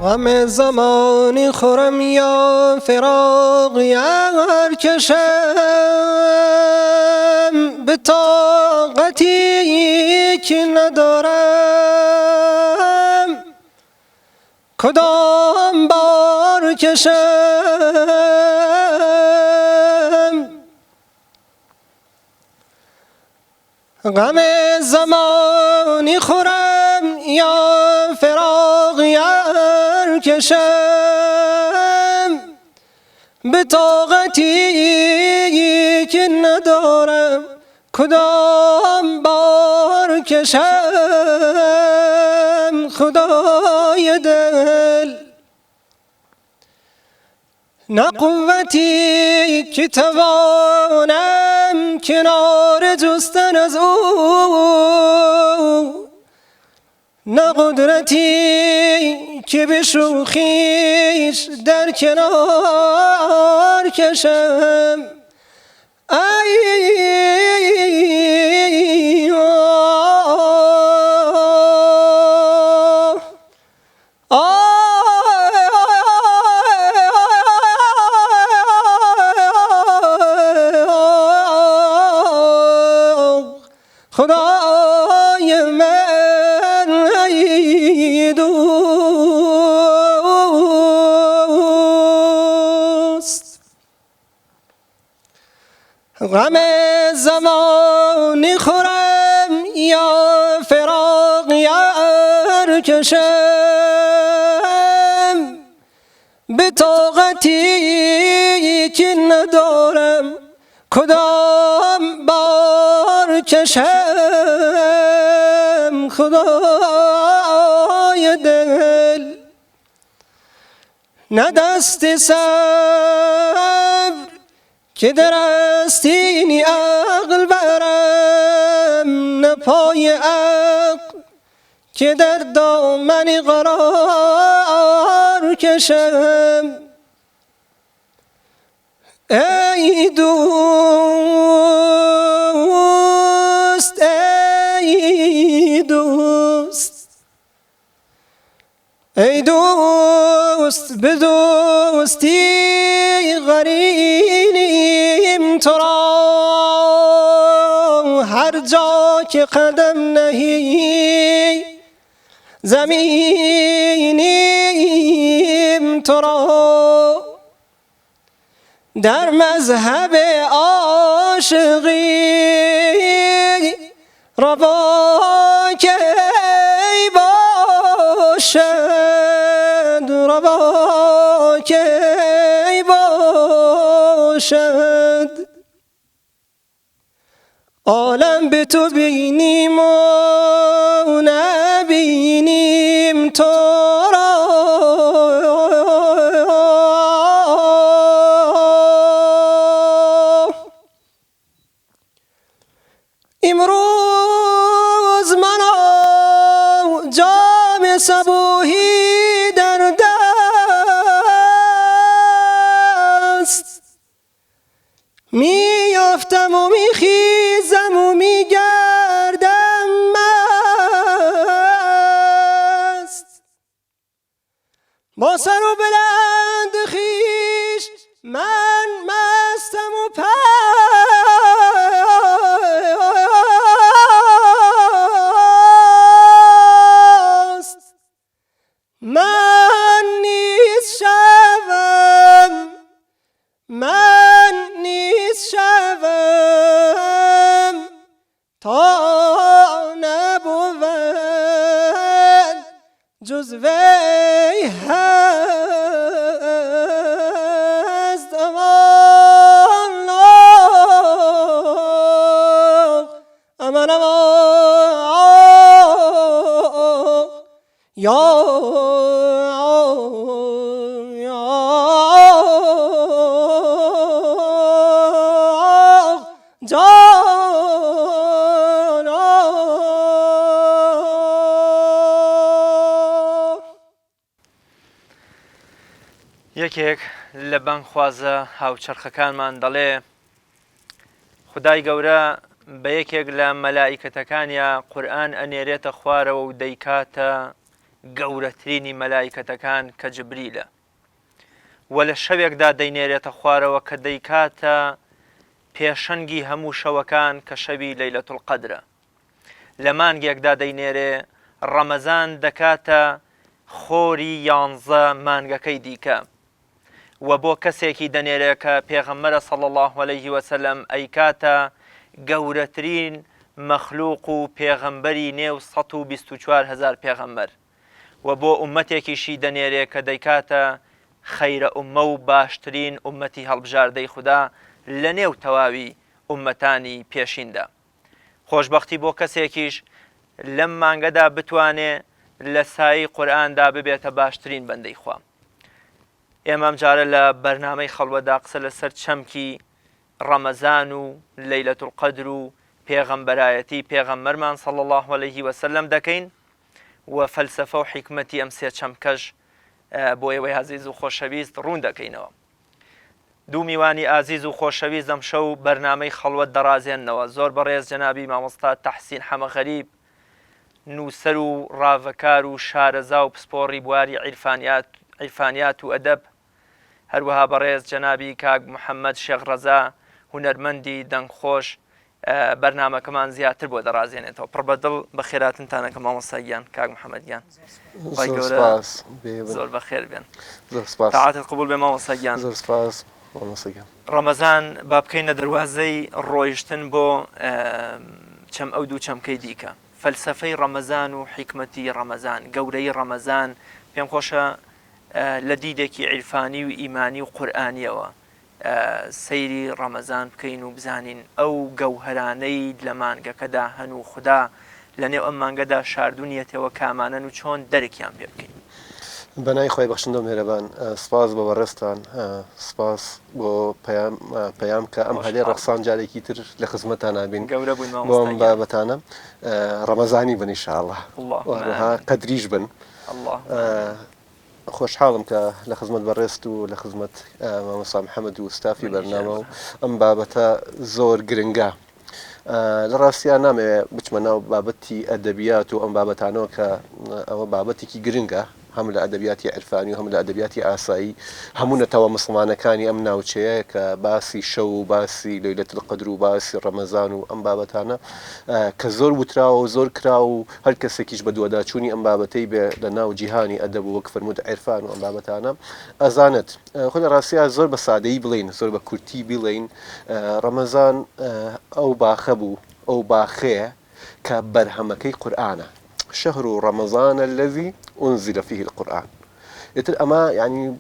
غم زمانی خورم یا فراق یار کشم، به طاقتی که ندارم کدام بار کشم. غم زمانی خورم یا فراق یار کشم، به طاقتی که ندارم کدام بار کشم. خدای دل نه قوتی که توانم کنار جستن از او، نه قدرتی که به شوخیش در کنار کشم. خدای من ای دوست، غم زمانی خورم یا فراق یار کشم، به طاقتی که ندارم کدام بار کشم. خدای دل نه دست صبر که در استینی عقل برم، نه پای عقل که در دامن قرار کشم. ای دوست ای دوست ای دوست، به دوستی قرینیم تو را، هر جا که قدم نهی زمینیم تو را. در مذهب عاشقی روا کی باشد، روا کی باشد. عالم به تو بینیم و نبینیم تو را، امروز من جام صبوحی در دست، میافتم و میخیزم و میگردم مست، با سر و بلند خویش من مستم و من نیز شوم تا نبود جز وی هست. امان امان یا یەکێک لە بانگخوازە هاوچەرخەکانمان دەڵێ خودای گەورە بە یەکێک لە مەلائیکەتەکانیە قورئان ئەنێرێتە خوارەوە و دەیکاتە گەورەترینی مەلایکەتەکان کە جبریلە و لە شەوێکدا دەینێرێتە خوارەوە کە دەیکاتە پێشەنگی هەموو شەوەکان کە شەوی لەیلەت القەدرە لە مانگێکدا دەینێرێ ڕەمەزان دەکاتە خۆری 11 مانگەکەی دیکە و بۆ کەسێکی دەنێرێ کە پێغەمبەرە صلی الله عليه وسلم ئەیکاتە گەورەترین مەخلوق و پێغەمبەری نێو 124,000 پێغەمبەر و بۆ ئومەتێکیشی دەنێرێ کە دەیکاتە خەیرە ئومە و باشترین ئومەتی هەڵبژاردەی خوددا لە نێو تەواوی ئومەتانی پێشیندا خۆشبەختی بۆ کەسێکیش لەم مانگەدا بتوانێ لە سایی قورئاندا ببێتە باشترین بەندەی خوا ئێمەم جارە لە بەرنامەی خەڵوەدا قسە لەسەر چەمکی ڕەمەزان و لەیلەت القەدر و پێغەمبەرایەتی پێغەمبەرمان صلی الله عليه وسلم دەکەین و فەلسەفە و حیکمەتی ئەم سێ چەمکەش بۆ ئێوەی عەزیز و خۆشەویست ڕوون دەکەینەوە دوو میوانی ئازیز و خۆشەویست ئەم شەو بەرنامەی خەڵوەت دەڕازێننەوە زۆر بەڕێز جەنابی مامۆستا تەحسین حەمەغەریب نووسەر و ڕاوەکار و شارەزا و پسپۆڕی بواری عیرفانیات و ئەدەب هەروەها بەڕێز جەنابی کاک محەممەد شێخ ڕەزا هونەرمەندی دەنگخۆش بەرنامەکەمان زیاتر بۆ دەڕازێنێتەوە پڕ بەدڵ بە خێراتنتانەکە مامۆستاگیان کاک محەممەدگیان زۆر بەخێر بێن تاعاتت قبول بێ مامۆستاگیان زۆر سپاس مامۆستاگیان ڕەمەزان با بکەینە دەواازەی ڕۆیشتن بۆ چەم ئەو دوو چەمکەی دیکە فەلسەفەی ڕەمەزان و حیکمەتی ڕەمەزان گەورەی ڕەمەزان پێم خۆشە لە دیدێکی عیرفانی و ئیمانی و قورئانیەوە سەیری ڕەمەزان بکەین و بزانین ئەو گەوهرانەی لە مانگەکەدا هەن و خوددا لە نێو ئەم مانگەدا شاردونیەتەوە کامانن و چۆن دەرێکیان پێ بکەین بەنای خۆی بەخشندە و مێرەبان سپاس بۆ بەڕێستان سپاس بۆ پەیام کە ئەم هەلێ ڕەقسان جارێکی تر لە خزمەتان نابین گەورە بووین بۆم بابەتانە ڕەمەزانی بن ئینشاءالله قەدریش بن خۆشحاڵم کە لە خزمەت بەڕێست و لە خزمەت مامۆستا محەممەد و ستافی بەرنامە و ئەم بابەتە زۆر گرنگە لە ڕاستیان نامەوێت بچمە ناو بابەتی ئەدەبیات و ئەم بابەتانەوە کە ئەوە بابەتێکی گرنگە هەم لە ئەدەبیاتی عرفانی و هەم لە ئەدەبیاتی ئاسایی هەموو نەتەوە مسلمانەکانی ئەم ناوچەیە کە باسی شەو و باسی لەیلەت القەدر و باسی ڕەمەزان و ئەم بابەتانە کە زۆر وتراوە و زۆر کرا و هەر کەسێکیش بە دووەداچوونی ئەم بابەتەی بێ لە ناو جیهانی ئەدەب و وەک فەرموود عرفان و ئەم بابەتانە ئەزانێت خۆ لە ڕاستیە زۆر بە سادەیی بڵین زۆر بە کورتی بڵین ڕەمەزان ئەو باخە بوو ئەو باخەیە کە بەرهەمەکەی قورئانە شهر رمضان الذي أنزل فيه القرآن يتر أما يعني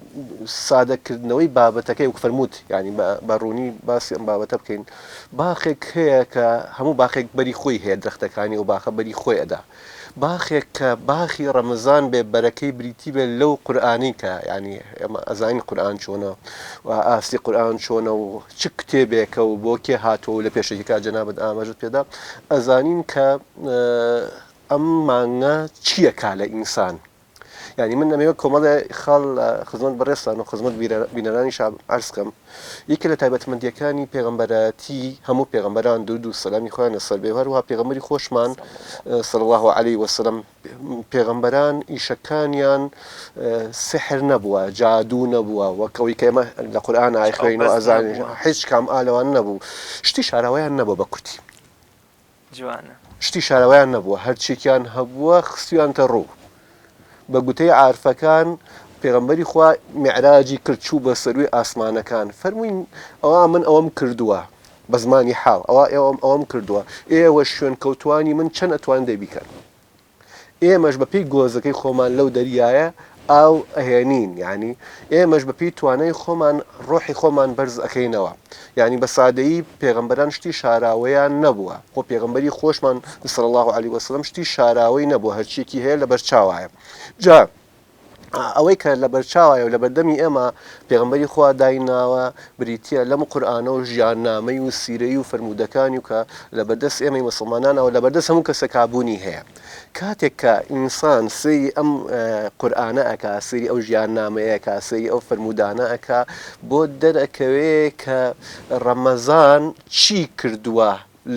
سادة كردنوي بابتكي وكفرموت يعني باروني باسي أم بابتا بكين باخك هي كهمو باخك بري خوي هي درختكاني وباخ بري خوي أدا باخك باخي رمضان ببركي بريتي لو قرآني يعني أزاين قرآن شونا وآسي قرآن شونا وشكتبك وبوكي هاتو لبيشيك جناب آمجد بيدا أزانين ك ئەممانگە چییە کا لە ئینسان یعنی من نەمەوێت کۆمەڵێ خاڵ خزمەت بەڕێستان و خزمەت بینەرانی عەرزکەم یەکێ لە تایبەتمەندیەکانی پێغەمبەرەتی هەموو پێغەمبەران درود و سەلامی خۆیان لەسەر بێ هەروەها پێغەمبەری خۆشمان صلی الله عليه وسلم پێغەمبەران ئیشەکانیان سحر نەبووە جادوو نەبووە وەکەوەی کە ئێمە لە قورئان ئایخوێن و ئەزانین هیچ کام ئالەوان نەبوو شتی شاراوەیان نەبوو بە کورتی جوانە شتی شاراوەیان نەبووە هەرچێکیان هەبووە خستیانتە ڕوو بە گوتەی عارفەکان پێغەمبەری خوا میعراجی کرد چوو بە سەروی ئاسمانەکان فەرمووین ئەوە من ئەوەم کردووە بە زمانی حاڵ ئەوەم کردووە ئێوە شوێن کەوتوانی من چەند ئەتوان دەبیکەن ئێمەش بەپێی گۆزەکەی خۆمان لەو دەریایە ئاو ئەهێنین یعنی ئێمەش بەپێی توانای خۆمان ڕۆحی خۆمان بەرز ئەەکەینەوە یعنی بە سادەیی پێغەمبەران شتی شاراوەیان نەبووە خۆ پێغەمبەری خۆشمان صلی الله عليه وسلم شتی شاراوەی نەبووە هەرچیەکی هەیە لە بەرچاوایە جا ئەوەی کە لە بەرچاوایە و لە بەردەمی ئێمە پێغەمبەری خوا دایناوە بریتە لەم قورئانە و ژیاننامەی و سیرەی و فەرموودەکانی و کە لە بەردەست ئێمەی مسلمانانەوە لە بەردەست هەموو کەسە کابوونی هەیە کاتێک کە ئینسان سەیری ئەم قورئانە ئەکا سەیری ئەو ژیاننامەیە ئەکا سەیری ئەو فەرموودانە ئەکا بۆ دەرەکەوێ کە ڕەمەزان چی کردووە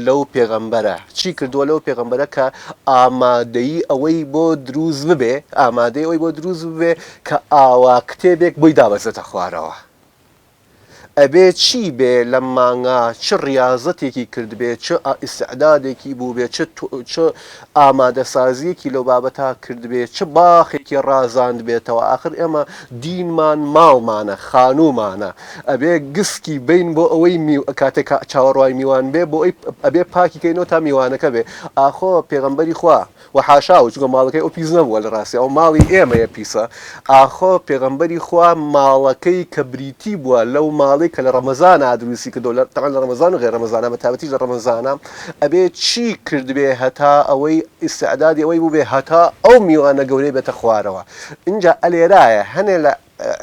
لەو پێغەمبەرە چی کردووە لەو پێغەمبەرە کە ئامادەیی ئەوەی بۆ دروست ببێ ئامادەی ئەوەی بۆ دروست ببێ کە ئاوا کتێبێک بۆی دابەزێتە خوارەوە ئەبێ چی بێ لە مانگا چ ڕاضەتێکی کرد بێ چ ئیسعدادێکی بوو بێ چ ئامادەسازیەکی لەو بابەتا کرد بێ چ باخێکی ڕازاند بێتەوە آخر ئێمە دینمان ماڵمانە خانومانە ئەبێ گسکی بین بۆ ئەوەی کاتێک چاوەڕوای میوان بێ بۆ ئەبێ پاکیکەینەوە تا میوانەکە بێ ئاخۆ پێغەمبەری خوا و حاشا و چونکە ماڵەکەی ئەو پیس نەبووە لە ڕاستی ئەو ماڵی ئێمەیە پیسە ئاخۆ پێغەمبەری خوا ماڵەکەی کە بریتی بووە لەو ماڵی کە لە ڕەمەزان ئادروسی کردو لە ڕەمەزان و غێر ڕەمەزانە بە تایبەتی لە ڕەمەزانە ئەبێ چی کرد بێ هەتا ئەوەی ئیستعدادی ئەوەی بوو بێ هەتا ئەو میوانە گەورەی بێتە خوارەوە اینجا ئەلێرایە هەنێ لە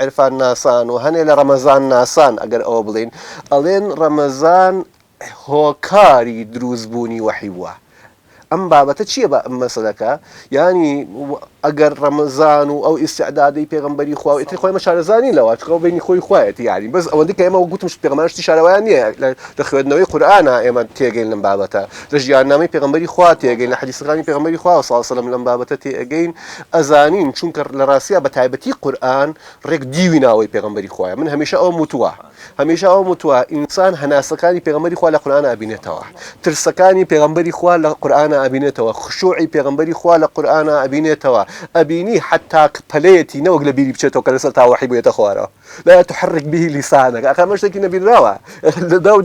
عرفان ناسان و هەنێ لە ڕەمەزان ناسان ئەگەر ئەوە بڵین ئەڵێن ڕەمەزان هۆکاری دروستبوونی وەحی بووە ئەم بابەتە چییە بە ئەم مەسەلەکە ینی ئەگەر ڕەمەزان و ئەو ئیستعدادی پێغەمبەری خوا و ئیتر خۆی مەشارەزانی لەوە چکە بینی خۆی خوایەتی یاری بەس ئەوەندە کە ئێمە گوتم پێغەمبەرشتی شارەوەیان نییە لە خوێندنەوەی قورئانە ئێمە تێگەین لەم بابەتە لە ژیاننامەی پێغەمبەری خوا تێگەین لە حەدیثەکانی پێغەمبەری خوا صلی الله علیه و سلم لەم بابەتە تێگەین ئەزانین چونکە لە ڕاستیە بە تایبەتی قورئان ڕێک دیوی ناوەی پێغەمبەری خوایە من هەمیشە ئەو متووە هەمیشە ئەو متووە ئینسان هەناسەکانی پێغەمبەری خوا لە قورئانە ئەبینێتەوە ترسەکانی پێغەمبەری خوا لە قورئانە ئەبینێتەوە خشوعی پێغەمبەری خوا لە قورئانە ئەبینێتەوە ئەبینی حتا پەلەیەتی نەوەک لە بیری بچێتەوە کە لەسەر تاوەحی بێتە خوارەوە لا تحرك به لسانك ئەقا شتێکی نەبیراوە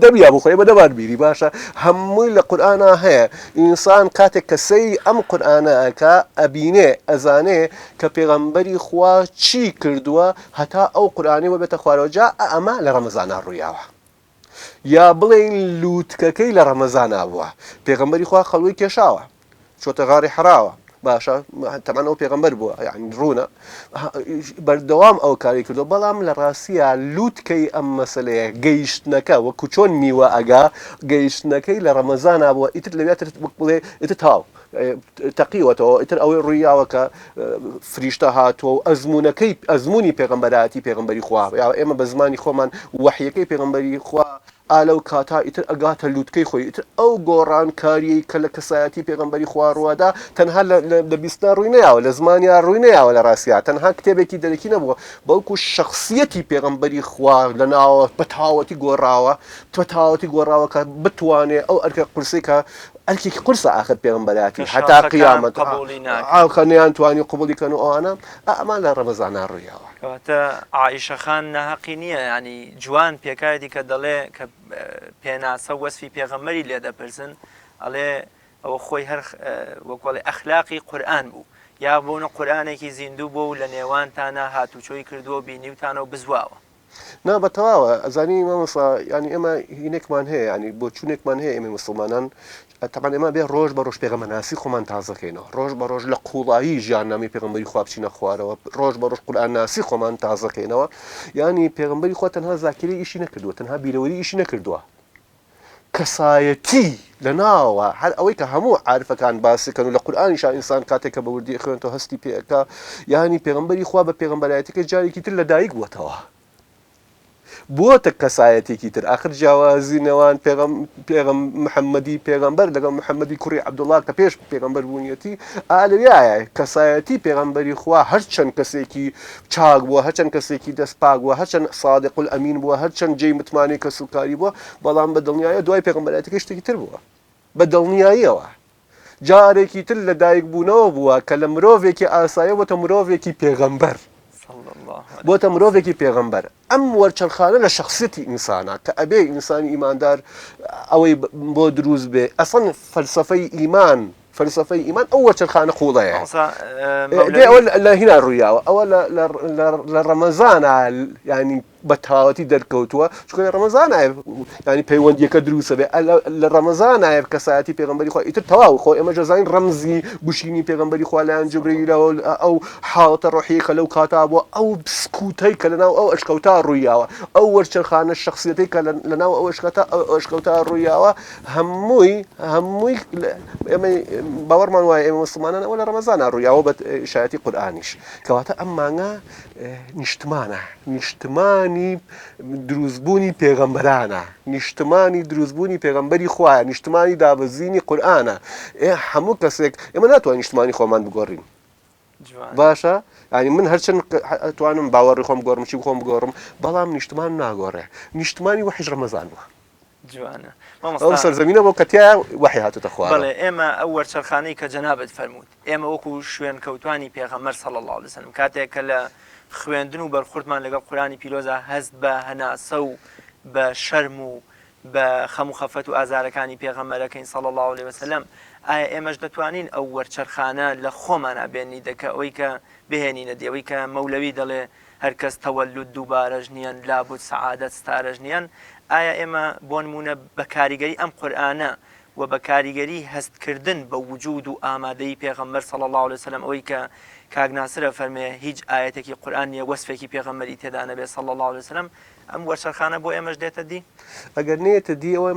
دەبیا بخۆی بە دەبار بیری باشە هەمووی لە قورئانە هەیە ئینسان کاتێک کە سەیری ئەم قورئانە ئەکا ئەبینێ ئەزانێ کە پێغەمبەری خوا چی کردووە هەتا ئەو قورئانەی بێتە خوارەوە جا ئەمە لە ڕەمەزانە ڕوویاوە یا بڵێن لووتکەکەی لە ڕەمەزانە بووە پێغەمبەری خوا خەڵوەی کێشاوە چۆتە غاری حراوە باشە تەمان ئەو پێغەمبەر بووە یعنی ڕوونە بەردەوام ئەو کاری کردو بەڵام لە ڕاستیە لووتکەی ئەم مەسەلەیە گەیشتنەکە وەکو چۆن میوە ئەگا گەیشتنەکەی لە ڕەمەزانە بووە ئیتر لەوێت بڵێ ئیتر تاو تەقیوەتەوە ئیتر ئەوەی ڕوویاوە کە فریشتە هاتووە و ئەزمموی پێغەمبەراتی پێغەمبەری خوا ئێمە بە زمانی خۆمان وەحیەکەی پێغەمبەری خوا ئالەو کاتا ئیتر ئەگاتە لووتکەی خۆی ئیتر ئەو گۆڕانکاریەی کە لە کەسایەتی پێغەمبەری خوا ڕوادا تەنها لە بیستنا ڕووی نەیاوە لە زمانیا ڕووی نەیاوە لە ڕاستیا تەنها کتێبێکی دەرەکی نەبووە بەڵکو شخصیەتی پێغەمبەری خوا لەناوە بەتاوەتی گۆڕاوە کە بتوانێ ئەو ئەرکە قورسی کە ئەرکێکی قورسە ئاخر پێغەمبەراتی هەتا قیامەت خەنیان توانی قبولی کەن و ئەوانە ئەمان لە ڕەمەزانە ڕوویاوە کەواتە عائیشە خان ناحەقی نییە ینی جوان پێکایەتی کە دەڵێ کە پێناسە وەسفی پێغەمبەری لێ دەپرسن ئەڵێ ئەوە خۆی هەر وەکڵێ ئەخلاقی قورئان بوو یا بۆنە قورئانێکی زیندوو بوو لە نێوانتانە هاتوچۆی کردووە بینیوتانە و بزواوە نا بەتەواوە ئەزانی مامۆستا ینی ئێمە هینێکمان هەیە ینی بۆ چوونێکمان هەیە ئێمە مسلمانان تەمان ئێمە بێ ڕۆژ بە ڕۆژ پێغەمبەرناسی خۆمان تازەکەینەوە ڕۆژ بە ڕۆژ لە قوڵایی ژیاننامی پێغەمبەری خوا بچینە خوارەوە ڕۆژ بە ڕۆژ قورئانناسی خۆمان تازەکەینەوە ینی پێغەمبەری خوا تەنها زاکری ئیشی نەکردووە تەنها بیرەوەری ئیشی نەکردووە کەسایەتی لە ناوە هەر ئەوەی کە هەموو عارفەکان باسیکەن و لە قورئانیشا ئینسان کاتێک کە بە وردی خوێنێتەوە هەستی پێەکە ینی پێغەمبەری خوا بە پێغەمبەرایەتەکە جارێکی تر لە دایک بووەتەوە بۆتە کەسایەتێکی تر آخر جیاوازی نێوان محەممەدی پێغەمبەر لەگەڵ محەممەدی کوڕی عەبدوڵڵاه کە پێش پێغەمبەر بوونیەتی ئالەویایە کەسایەتی پێغەمبەری خوا هەرچەند کەسێکی چاک بووە هەرچەند کەسێکی دەستپاک بووە هەرچەند صادق الئەمین بووە هەرچەند جێی متمانی کە سوکاری بووە بەڵام بە دڵنیایە دوای پێغەمبەرایەتەکەی شتێکی تر بووە بە دڵنیاییەوە جارێکی تر لە دایک بوونەوە بووە کە لە مرۆڤێکی ئاسایە بۆتە مرۆڤێکی پێغەمبەر بۆتە مرۆڤێکی پێغەمبەر ئەم وەرچەرخانە لە شخصیەتی ئینسانە کە ئەبێ ئینسانی ئیماندار ئەوەی بۆ دروست بێ ئەسڵ فەلسەفەی ئیمان ئەو وەرچەرخانە قوڵەیە ئەوە لە هینا ڕوویاوە ئەوە لە ڕەمەزانە ینی بە تاوەتی دەرکەوتووە چکە لە ڕەمەزانە ینی پەیوەندیەکە دروستە بێ لە ڕەمەزانە کەسایەتی پێغەمبەری خوا ئیتر تەواو خۆ ئێمە جەزاین ڕەمزی گوشینی پێغەمبەری خوا لایەن جوبرەیلەوە ئەو حاڵەتە ڕۆحی کە لەو کاتا بووە ئەو بسکوتەی کە لەناو ئەو ئەشکەوتا ڕوویاوە ئەو وەرچەرخانە شخصیەتەی کە لەناو ئەو ئەشکەوتا ڕوویاوە هەمووی ئێمە باوەڕمان وایە ئێمە مسلمانان ئەوە لە ڕەمەزانە ڕوویاوە بە شایەتی قورئانیش کەواتە ئەم مانگە نیشتمانە نیشتمانی دروستبوونی پێغەمبەرانە، نیشتمانی دروستبوونی پێغەمبەری خوایە، نیشتمانی دابەزینی قورئانە. هەموو کەسێک ئێمە ناتوانین نیشتمانی خۆمان بگۆڕین. باشە؟ ینی من هەرچەند توانم باوەڕی خۆم گۆڕم چی خۆم بگۆڕم، بەڵام نیشتمان ناگۆڕێ. نیشتمانی وحیش ڕەمەزان بووە. جوانە ئەو سەرزەمینە بۆ کەتیایە وحی هاتوتە خوارەوە. بەڵێ ئێمە ئەو وەرچەرخانەی کە جەنابەت فەرمووت، ئێمە وەکو شوێن کەوتوانی پێغەمبەر صلی الله علیه وسلم کاتێک کە لە خوێندن و بەرخوردمان لەگەڵ قورئانی پیرۆزە هەست بە هەناسە و بە شەرم و بە خەم و خەفەت و ئازارەکانی پێغەمبەرەکەین صلی الله علیه وسلم، ئایا ئێمەش دەتوانین ئەو وەرچەرخانە لە خۆمانە بێنی دەکە ئەوەی کە بهێنینە دی ئەوەی کە مەولەوی دەڵێ هەرکەس تەوەلود دووبارەش نیەن لابد سەعادەت ستارەش نیەن. ئایا ئێمە بۆ نمونە بە کاریگەری ئەم قورئانە و بە کاریگەری هەستکردن بە وجود و ئامادەی پێغەمبەر صلی الله علیه وسلم ئەوەی کە کاک ناسرە فەرمێ هیچ ئاەتێکی قورئان نیە وەسفێکی پێغەمبەری تێدا نەبێ صلی الله علیه وسلم، ئەم وەرچەرخانە بۆ ئێمەش دێتە دی؟ ئەگەر نێتە دی ئەوە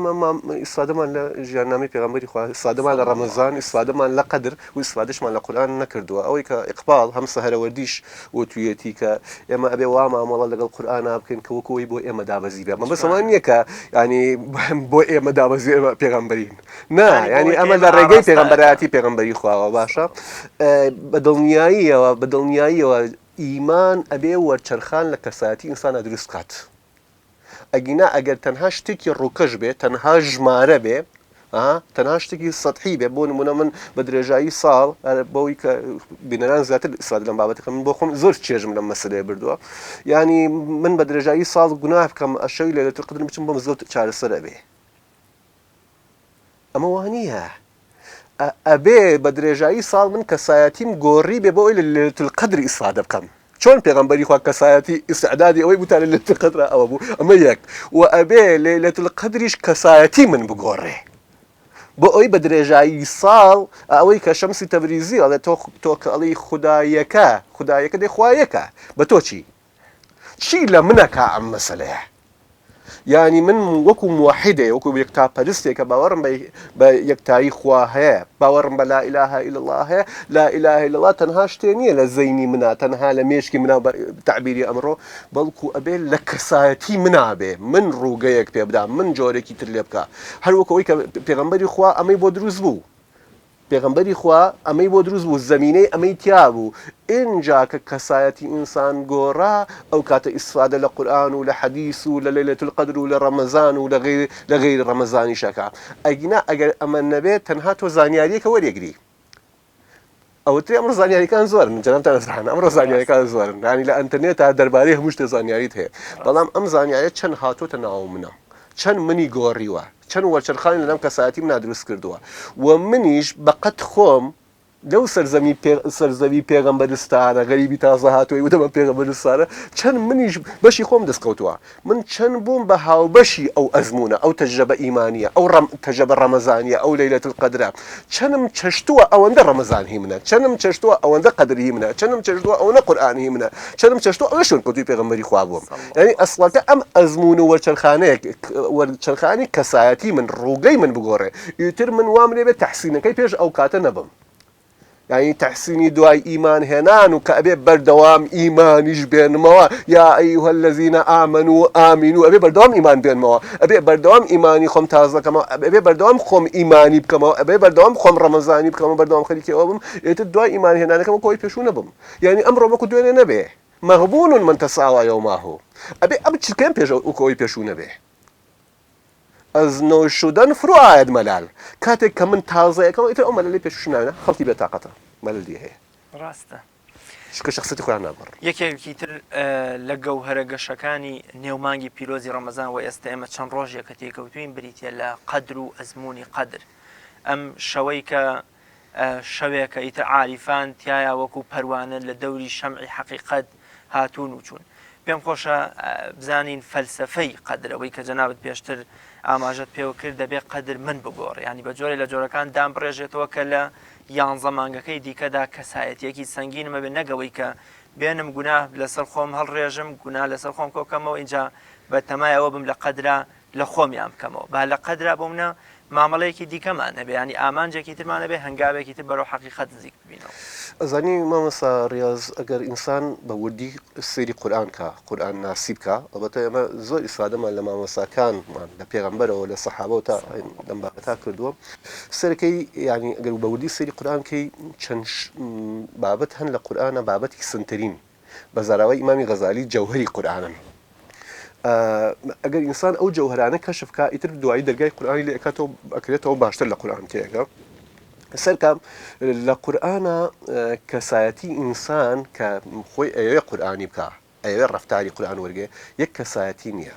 ئیسفادەمان لە ژیاننامەی پێغەمبەری خوا، ئیسفادەمان لە ڕەمەزان، ئیسفادەمان لە قەدر و ئیسفادەشمان لە قورئان نەکردووە. ئەوەی کە ئیقبال هەم سەهەرەوەردیش وتویەتی کە ئێمە ئەبێ وا مامەڵە لەگەڵ قورئانە بکەین کە وەکەوەی بۆ ئێمە دابەزی بێ. بەس ئەوە نییە کە ینی بۆ ئێمە دابەزی ئێمە پێغەمبەرین، نا ینی ئەمە لە ڕێگەی پێغەمبەرایەتی پێغەمبەری خواوە. باشە بەدڵنیاییەوە ئیمان ئەبێ وەرچەرخان لە کەسایەتی ئینسانە دروست بکات. ئەگینا ئەگەر تەنها شتێکی ڕووکەش بێ، تەنها ژمارە بێ، تەنها شتێکی سەدحی بێ، بۆ نمونە من بە درێژایی ساڵ بەوەی کە بینەران زیاتر ئیسفادە لەم بابەتەکە من بۆ خۆم زۆر چێژم لەم مەسەلەیە بردووە. ینی من بە درێژایی ساڵ گوناه بکەم ئەشەوی لەیلەتول قەدر بچم بۆم زۆر چارەسەر ئەبێ. ئەمە وانییە. ئەبێ بە درێژایی ساڵ من کەسایەتیم گۆڕی بێ بۆ ئەوی لە لەیلەتول قەدر ئیسفادە بکەم. چۆن پێغەمبەری خوا کەسایەتی ئیستعدادی ئەوەی بوو تا لە لەیلەتول قەدر ئەوە بوو، ئەمە یەک. و ئەبێ لەیلەتول قەدریش کەسایەتی من بگۆڕێ بۆ ئەوی بە درێژایی ساڵ ئەوەی کە شەمسی تەبریزی ئەڵێ تۆ کە ئەڵی خودایەکە دێ خوایەکە، بە تۆ چی لە منەکە ئەم مەسەلەیە؟ ینی من وەکو موحیدێ، وەکو یەکتاپەرستێک کە باوەڕم بە یەکتایی خوا هەیە، باوەڕم بە لا ئیلاهە ئیلا الله هەیە، لا ئیلاهە ئیلا الله تەنها شتێ نییە لە زەینی منە، تەنها لە مێشکی منە تەعبیری ئەمڕۆ، بەڵکو ئەبێ لە کەسایەتی منابێ، من ڕووگەیەک پێ بدام، من جۆرێکی تر لێ بکە. هەر وەکەوەی کە پێغەمبەری خوا ئەمەی بۆ دروست بوو، پێغەمبەری خوا ئەمەی بۆ دروست بوو، زەمینەی ئەمەی تیا بوو. اینجا کە کەسایەتی ئینسان گۆڕا، ئەو کاتە ئیسفادە لە قورئان و لە حەدیث و لە لەیلەتول قەدر و لە ڕەمەزان و لە غەیری ڕەمەزانی شەکە. ئەگینا ئەگەر ئەمە نەبێت تەنها تۆ زانیاریەکە وەرێگری. ئەوترێ ئەمڕۆ زانیاریەکان زۆرن، جەنابتان ئەزران، ئەمڕۆ زانیاریەکان زۆرن، ینی لە ئەنتەرنێت تا دەربارەی هەموو شتێ زانیاریت هەیە. بەڵام ئەم زانیاریە چەند هاتۆتە ناو منە، چەند منی گۆڕیوە، چەند وەرچەرخانی لەم کەسایەتی منە دروست کردووە. و منیش بەقەت خۆم لەو سەرزەوی پێغەمبەرستانە غەریبی تازە هاتووی وتەمە پێغەمبەرستانە، چەند منیش بەشی خۆم دەستکەوتووە. من چەند بووم بە هاوبەشی ئەو ئەزمونە، ئەو تەجربە ئیمانیە، ئەو تەجربە ڕەمەزانیە، ئەو لەیلەتول قەدرە. چەندم چەشتووە ئەوەندە ڕەمەزان هی منە، چەندم چەشتووە ئەوەندە قەدر هی منە، چەندم چەشتووە ئەوەندە قورئان هی منە، چەندم چەشتووە ئەوە شوێن کەوتووی پێغەمبەری خوا بووم. ینی ئەسڵەکە ئەم ئەزمون و وەرچەرخانی کەسایەتی من ڕووگەی من بگۆڕێ، ئیتر من وام لێ بێت تەحسینەکەی پێش ئەو کاتە نەبم. ینی تەحسینی دوای ئیمان هێنان و کە ئەبێ بەردەوام ئیمانیش بێنمەوە، یا ئەیها الذین آمنوا ئامینوا، ئەبێ بەردەوام ئیمان بێنمەوە، ئەبێ بەردەوام ئیمانی خۆم تازەکەمەوە، ئەبێ بەردەوام خۆم ئیمانی بکەمەوە، ئەبێ بەردەوام خۆم ڕەمەزانی بکەمەوە، بەردەوام خەریکی ئەوە بم، ئێتر دوای ئیمان هێنانەکەم کۆی پێشوو نەبم. ینی ئەمڕۆ وەکو دوێنێ نەبێ، مەغبون من تەساوى یومه، ئەبێ ئەم چکەم پێش کۆی پێشوو نەبێ. از نو شدن فرو آید ملال کاتێک کە من تازەیەکەوە ئیتر ئەو مەلەلی پێشوو ناوێنە خەڵکی بێتاقەتە مەلەلی هەیە. ڕاستە. شکە شخصەتی خۆیان نابڕ. یەکێکی تر لە گەوهرە گەشەکانی نێومانگی پیرۆزی ڕەمەزان و ئێستا ئێمە چەند ڕۆژێک کە تێکەوتوین بریتە لە قەدر و ئەزمموی قەدر. ئەم شەوەی کە شەوێکە ئیتر عاریفان تایە وەکو پەروانە لە دەوری شەمعی حەقیقەت هاتوون و چوون. پێم خۆشە بزانین فەلسەفەی قەدرەوەی کە جەنابەت پێشتر ئاماژەت پێوە کرد دەبێ قەدر من بگۆڕ، ینی بە جۆرێ لە جۆرەکان دام بڕێژێتەوە کە لە 11 مانگەکەی دیکەدا کەسایەتیەکی سەنگینمە بێ، نەگەوەی کە بێنم گوناه لەسەر خۆم هەڵڕێژم، گوناه لەسەر خۆم کۆکەمەوە، اینجا بە تەمایەوە بم لە قەدرا لە خۆمیان بکەمەوە، با لە قەدرا بۆ منە مامەڵەیەکی دیکەمان هەبێ ینی ئامانجێکی ترمان هەبێ هەنگاوێکی تر بەرەو حەقیقەت نزیک ببینەوە. ئەزانی مامەسا ڕاز ئەگەر ئینسان بە وردی سێری قورئان کە قورئان ناسی بکە ئەڵبەتە ئێمە زۆر ئیسفادەمان لە مامۆساکانمان لە پێغەمبەرەوە لە سەحابە و تا لەم بابەتا کردووە سەرەکەی ینی ئەگەر بە وردی سێری قورئانکەی چەند بابەت هەن لە قورئانە بابەتی سنترین بە زاراوەی ئیمامی غەزالی جەوهەری قورئانن. ئەگەر ئینسان ئەو جەوهرانە کەشف بکە ئیتر دوایی دەرگای قورئانی لێ ئەکاتەوە ئەکرێتەوە باشتر لە قورئان تێگە. سەرکەم لە قورئانە کەسایەتی ئینسان کە خۆی ئەوێ قورئانی بکە ئەوێ ڕەفتاری قورئان وەرگێ یەک کەسایەتی نییە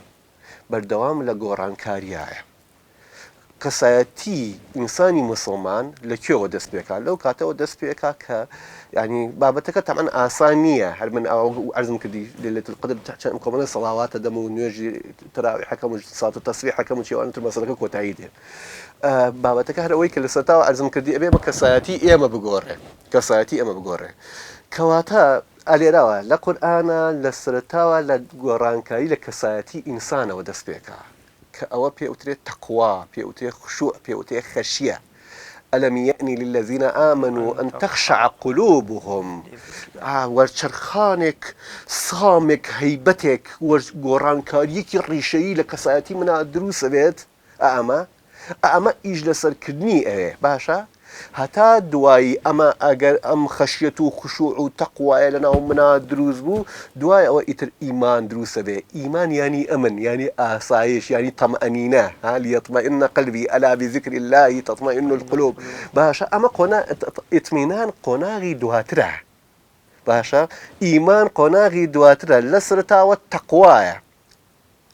بەردەوام لە گۆڕانکاریایە. کەسایەتی ئینسانی مسلمان لەکوێوە دەست پێکات لەو کاتەوە دەست پێکا کە ینی بابەتەکە تەمان ئاسان نییە هەر من عەرزم کردی لەیلەتول القەدر چەند کۆمەڵە سەڵاواتە دەم و نوێژی تەراویحەکەم و سات و تەسبیحەکەم و چێوانە تر مەسەلەکە کۆتایی دێ. بابەتەکە هەر ئەوەی کە لە سەرتاوە عەرزم کردی ئەبێ بە کەسایەتی ئێمە بگۆڕێ کەسایەتی ئەمە بگۆڕێ کەواتە ئەلێراوە لە قورئانە لە سەرتاوە لە گۆڕانکاری لە کەسایەتی ئینسانەوە دەست پێکا کە ئەوە پێوترێت تەقوا پێوترێت خشوع پێوترێت خەشیە. ألم يأني للذين آمنوا أن تخشع قلوبهم ورچرخانك صامك هيبتك وگۆڕانکاریەکی ڕیشەیی لە کەسایەتی منە دروسە بێت ئەمە ئیش لەسەرکردنی ئەوێ باشە هەتا دوایی ئەمە ئەگەر ئەم خەشیەت و خوشوع و تەقوایە لەناو منە دروست بوو دوای ئەوە ئیتر ئیمان دروسە بێ. ئیمان ینی ئەمن ینی ئاسایش ینی تەمئەنینە لیەطمئن قەلبی ئەلا بذکر الله تطمئن القلوب باشە ئەمە ئیتمینان قۆناغی دواترە باشە ئیمان قۆناغی دواترە لە سەرتاوە تەقوایە.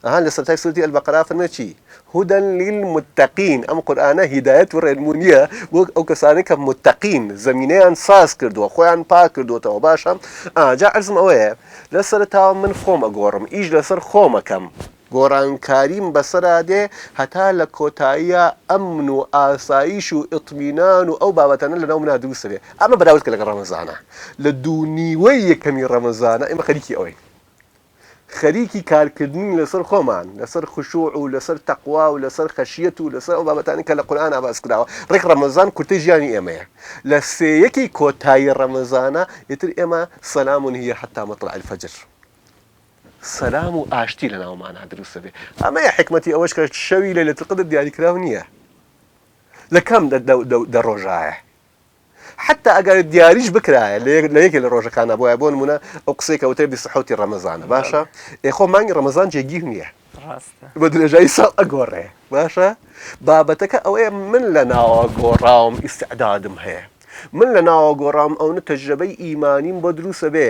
لە سەرتای سوورەتی ئەلبەقەرا فەرمێ چی هدى للمتقين ئەم قورئانە هیدایەت و ڕێنمونیە بۆ ئەو کەسانی کە متقین زەمینەیان ساز کردووە خۆیان پاک کردوتەوە باشە جا عەرزم ئەوەیە لە سەرتاوە من خۆم ئەگۆڕم ئیش لەسەر خۆمەکەم گۆڕانکاریم بەسەرا دێ هەتا لە کۆتاییە ئەمن و ئاسایش و ئیطمینان و ئەو بابەتانە لەناو منە دروستە بێ. ئەمە بەراورد کە لەگەڵ ڕەمەزانە لە دوونیوەی یەکەمی ڕەمەزانە ئێمە خەریکی ئەوەی خەریکی کارکردنی لەسەر خۆمان لەسەر خشوع و لەسەر تەقوا و لەسەر خەشیەت و لەسەر ئەو بابەتانی کە لە قورئان باس کراوە. ڕێک ڕەمەزان کورتەی ژیانی ئێمەیە لە سێیەکی کۆتایی ڕەمەزانە ئیتر ئێمە سەلام هی حتا مەطلع الفەجر سەلام و ئاشتی لە ناومانە دروستە بێ. ئەمەیە حکمەتی ئەوەش کە شەوی لەیلەتول قەدر دیاریکراو نییە لە کام دە ڕۆژایە حتى ئەگەر دیاریش بکرایە لە یەکێ لە ڕۆژەکانە بۆیە بۆ نمونە ئەو قسەی کەوتەی بسەحوتی ڕەمەزانە باشە ئێخۆ مانگی ڕەمەزان جێگیر نییە بە درێژایی ساڵ ئەگۆڕێ باشە بابەتەکە ئەوەیە من لە ناوە گۆڕاوم ئیستعدادم هەیە من لە ناوە گۆڕام ئەوە تەجربەی ئیمانیم بۆ دروسە بێ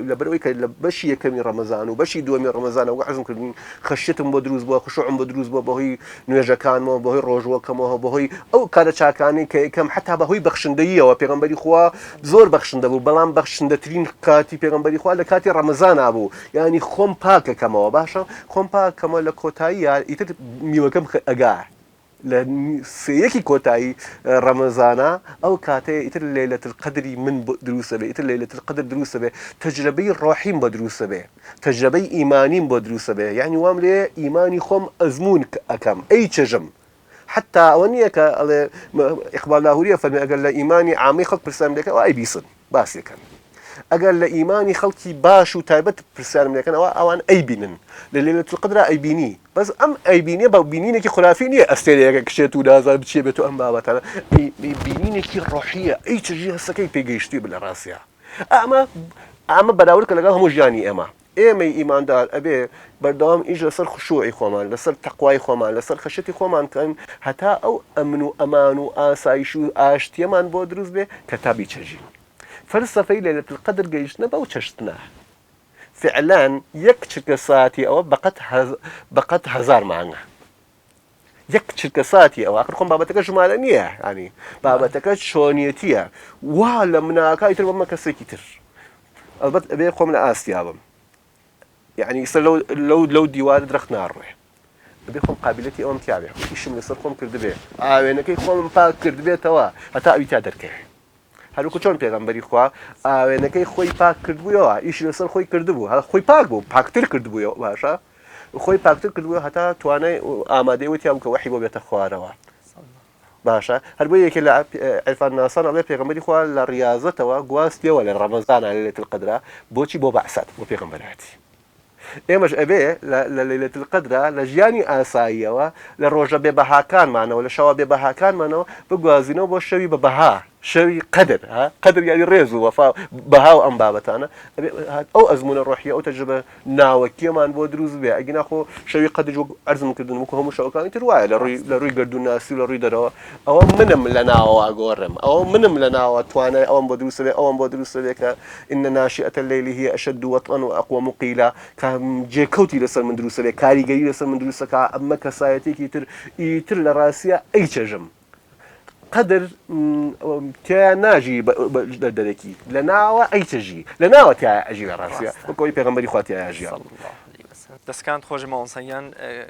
لەبەرەوەی کە لە بەشی یەکەمی ڕەمەزان و بەشی دووەمی ڕەمەزانەوە حەزم کردین خەشیەتم بۆ دروست بووە خشوعم بۆ دروست بووە بەهۆی نوێژەکانمەوە بەهۆی ڕۆژوەکەمەوە بەهۆی ئەو کارە چاکانی کە یەکەم حتا بەهۆی بەخشندەییەوە پێغەمبەری خوا زۆر بەخشندە بوو بەڵام بەخشندەترین کاتی پێغەمبەری خوا لە کاتی ڕەمەزانە بوو ینی خۆم پاکەکەمەوە باشە خۆم پاکەمەوە لە کۆتایی ئیتر میوەکەم ئەگا لە سەیەکی کۆتایی ڕەمەزانە ئەو کاتەیە ئیتر لەیلەتول قەدری من دروسە بێ ئیتر لەیلەتول قەدر دروسە بێ تەجربەی ڕۆحیم بۆ دروسە بێ تەجربەی ئیمانیم بۆ دروسە بێ یعنی وام لێ ئیمانی خۆم ئەزمون ئەکەم ئەی چەژم حتا ئەوە نییە کە ئەڵێ ئیقبال لاهوریە فەرمێ ئەگەر لە ئیمانی عامی خەڵک پرسیارم لێکەوە ئای بیسن باسیەکەن ئەگەر لە ئیمانی خەڵکی باش و تایبەت پرسیارم لێکەنەوە ئەوان ئەیبینن لە لەیلەتول قەدرا ئەیبینی بەس ئەم ئەیبینیە بە بینینێکی خولافی نییە ئەستێرەیەکە کشێت و نازان بچێ بێت و ئەم بابەتانە بینینێکی ڕۆحیە ئەی چژی هەستەکەی پێگەیشتی بە لە ڕاستیە ئەمە بەراورد کە لەگەڵ هەموو ژیانی ئێمەی ئیماندار ئەبێ بەردەوام ئیش لەسەر خشوعی خۆمان لەسەر تەقوای خۆمان لەسەر خەشەتی خۆمان کەن هەتا ئەو ئەمن و ئەمان و ئاسایش و ئاشتیەمان بۆ دروست بێ کە تا بیچەژین. فەلسەفەی لەیلەتول قەدر گەیشتنە بەو چەشتنە فعلان یەک چرکە ساعتی ئەوە بەقەت هەزار مانگە یەک چرکە ساعتی ئەوە ئاخر خۆم بابەتەکە ژمارە نییە ینی بابەتەکە چۆنیەتیە وا لە مناکای تر بەمە کەسێکی تر ئەلبەت ئەبێ خۆم لە ئاسیا بم یعنی ئیستا لەو دیوارە درەخت ناڕوێ ئەبێ خۆم قابلیەتی ئەوەم تیاابێ ئیشم لەسەر خۆم کردبێ ئاوێنەکەی خۆم پاک کردبێتەوە هەتا ئەوی تا دەرکەوێ هەروکو چۆن پێغەمبەری خوا ئاوێنەکەی خۆی پاک کردبوویەوە ئیشی لەسەر خۆی کردبوو خۆی پاک بوو پاکتر کردبوویەوە باشە خۆی پاکتر کردبووە هەتا توانای ئامادەیەوە تیا بوو کە وەحی بۆ بێتە خوارەوە باشە هەر بۆ یەکێ لە عرفان ناسان ئەڵێ پێغەمبەری خوا لە ڕیاضەتەوە گواستیەوە لە ڕەمەزانە لە لەیلەتول قەدرا بۆچی بۆ بەعسات بۆ پێغەمبەرهاتی ئێمەش ئەبێ لە لەیلەتول قەدرا لە ژیانی ئاساییەوە لە ڕۆژە بێبەهاکانمانەوە لە شەوە بێبەهاکانمانەوە بگوازینەوە بۆ شەوی بەبەها شەوی قەدر قەدر یانی ڕێز و وەفا بەها و ئەم بابەتانە ئەو ئەزمونە ڕۆحیە ئەو تەجربە ناوەکیەمان بۆ دروست بێ ئەگە ناخۆ شەوی قەدر ئەرزم کردن وەکو هەموو شەوەکانی تر وایە لە ڕووی گردووناسی و لە ڕووی دەرەوە ئەوە منم لە ناوە گۆڕم ئەوە منم لە ناوە توانای ئەوم بۆ دروست بێ ئەوم بۆ دروست بێ کە ئین ناشئەة الليل هي أشد وطئا وأقوم قيلا جێکەوتی لەسەر من دروست بێ کاریگەری لەسەر من دروستەکە ئەمە کەسایەتێکی تر لە ڕاستیە ئەی چێژم قەدر تیا ناژی دەرەکی لە ناوە ئەیچەژی لە ناوە تیا ئەژی لە ڕاستیە وەکەوەی پێغەمبەری خوا تیا ئەژی دەستکان خۆش ماوەسەیان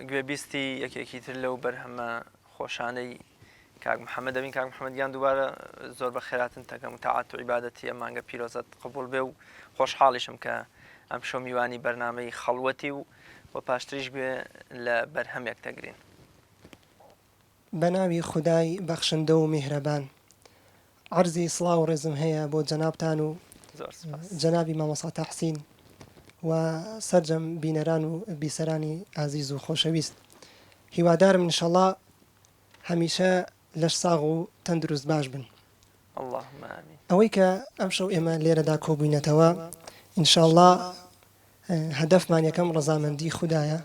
گوێبیستی یەکێکی تر لەو بەرهەمە خۆشانەی کاک محەممەد دەبین کاک محەممەدیان دووبارە زۆر بە خێراتن تەکەم و تاعات و عیبادەتی ئەم مانگە پیرۆزت قبول بێ و خۆشحاڵیشم کە ئەم شەو میوانی بەرنامەی خەڵوەتی و پاشتریش گوێ لە بەرهەمێک تەگرین. بەناوی خودای بەخشندە و میهرەبان عەرزی سڵاو و ڕێزم هەیە بۆ جەنابتان و جەنابی مامۆستا تەحسین و سەرجەم بینەران و بیسەرانی ئازیز و خۆشەویست هیوادارم ئینشەڵڵا هەمیشە لەش ساغ و تەندروست باش بن. اللهم ئامین. ئەوەی کە ئەم شەو ئێمە لێرەدا کۆبووینەتەوە ئینشەڵڵا هەدەفمان یەکەم ڕەزامەندی خودایە،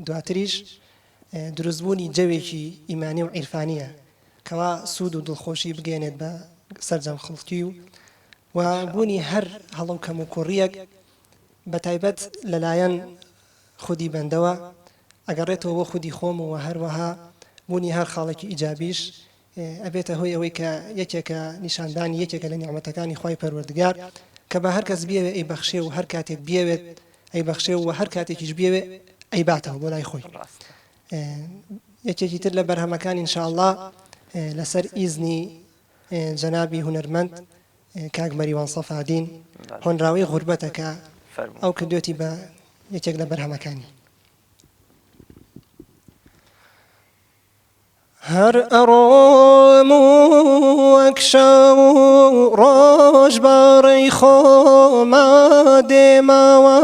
دواتریش دروستبوونی جەوێکی ئیمانی و عیرفانیە کەوا سوود و دڵخۆشی بگەێنێت بە سەرجەم خەڵکی و بوونی هەر هەڵەو کەم و کوڕیەک بە تایبەت لەلایەن خودی بەندەوە ئەگەڕێتەوە بۆ خودی خۆم و هەروەها بوونی هەر خاڵێکی ئیجابیش ئەبێتە هۆی ئەوەی کە یەکێکە نیشاندانی یەکێکە لە نیعمەتەکانی خوای پەروەردگار کە بە هەر کەس بیەوێ ئەی بەخشێ و هەر کاتێک بیەوێت ئەی بەخشێ و هەر کاتێکیش بیەوێ ئەی باتەوە بۆ لای خۆی. یەکێکی تر لە بەرهەمەکان ئینشاءالله لەسەر ئیزنی جەنابی هونەرمەند کاک مەریوان سەفادین هۆنراوەی غوربەتەکە ئەو کردوێتی بە یەکێک لە بەرهەمەکانی. هەر ئەڕۆم وەک شەو ڕۆژ بەڕێی خۆما دێماوە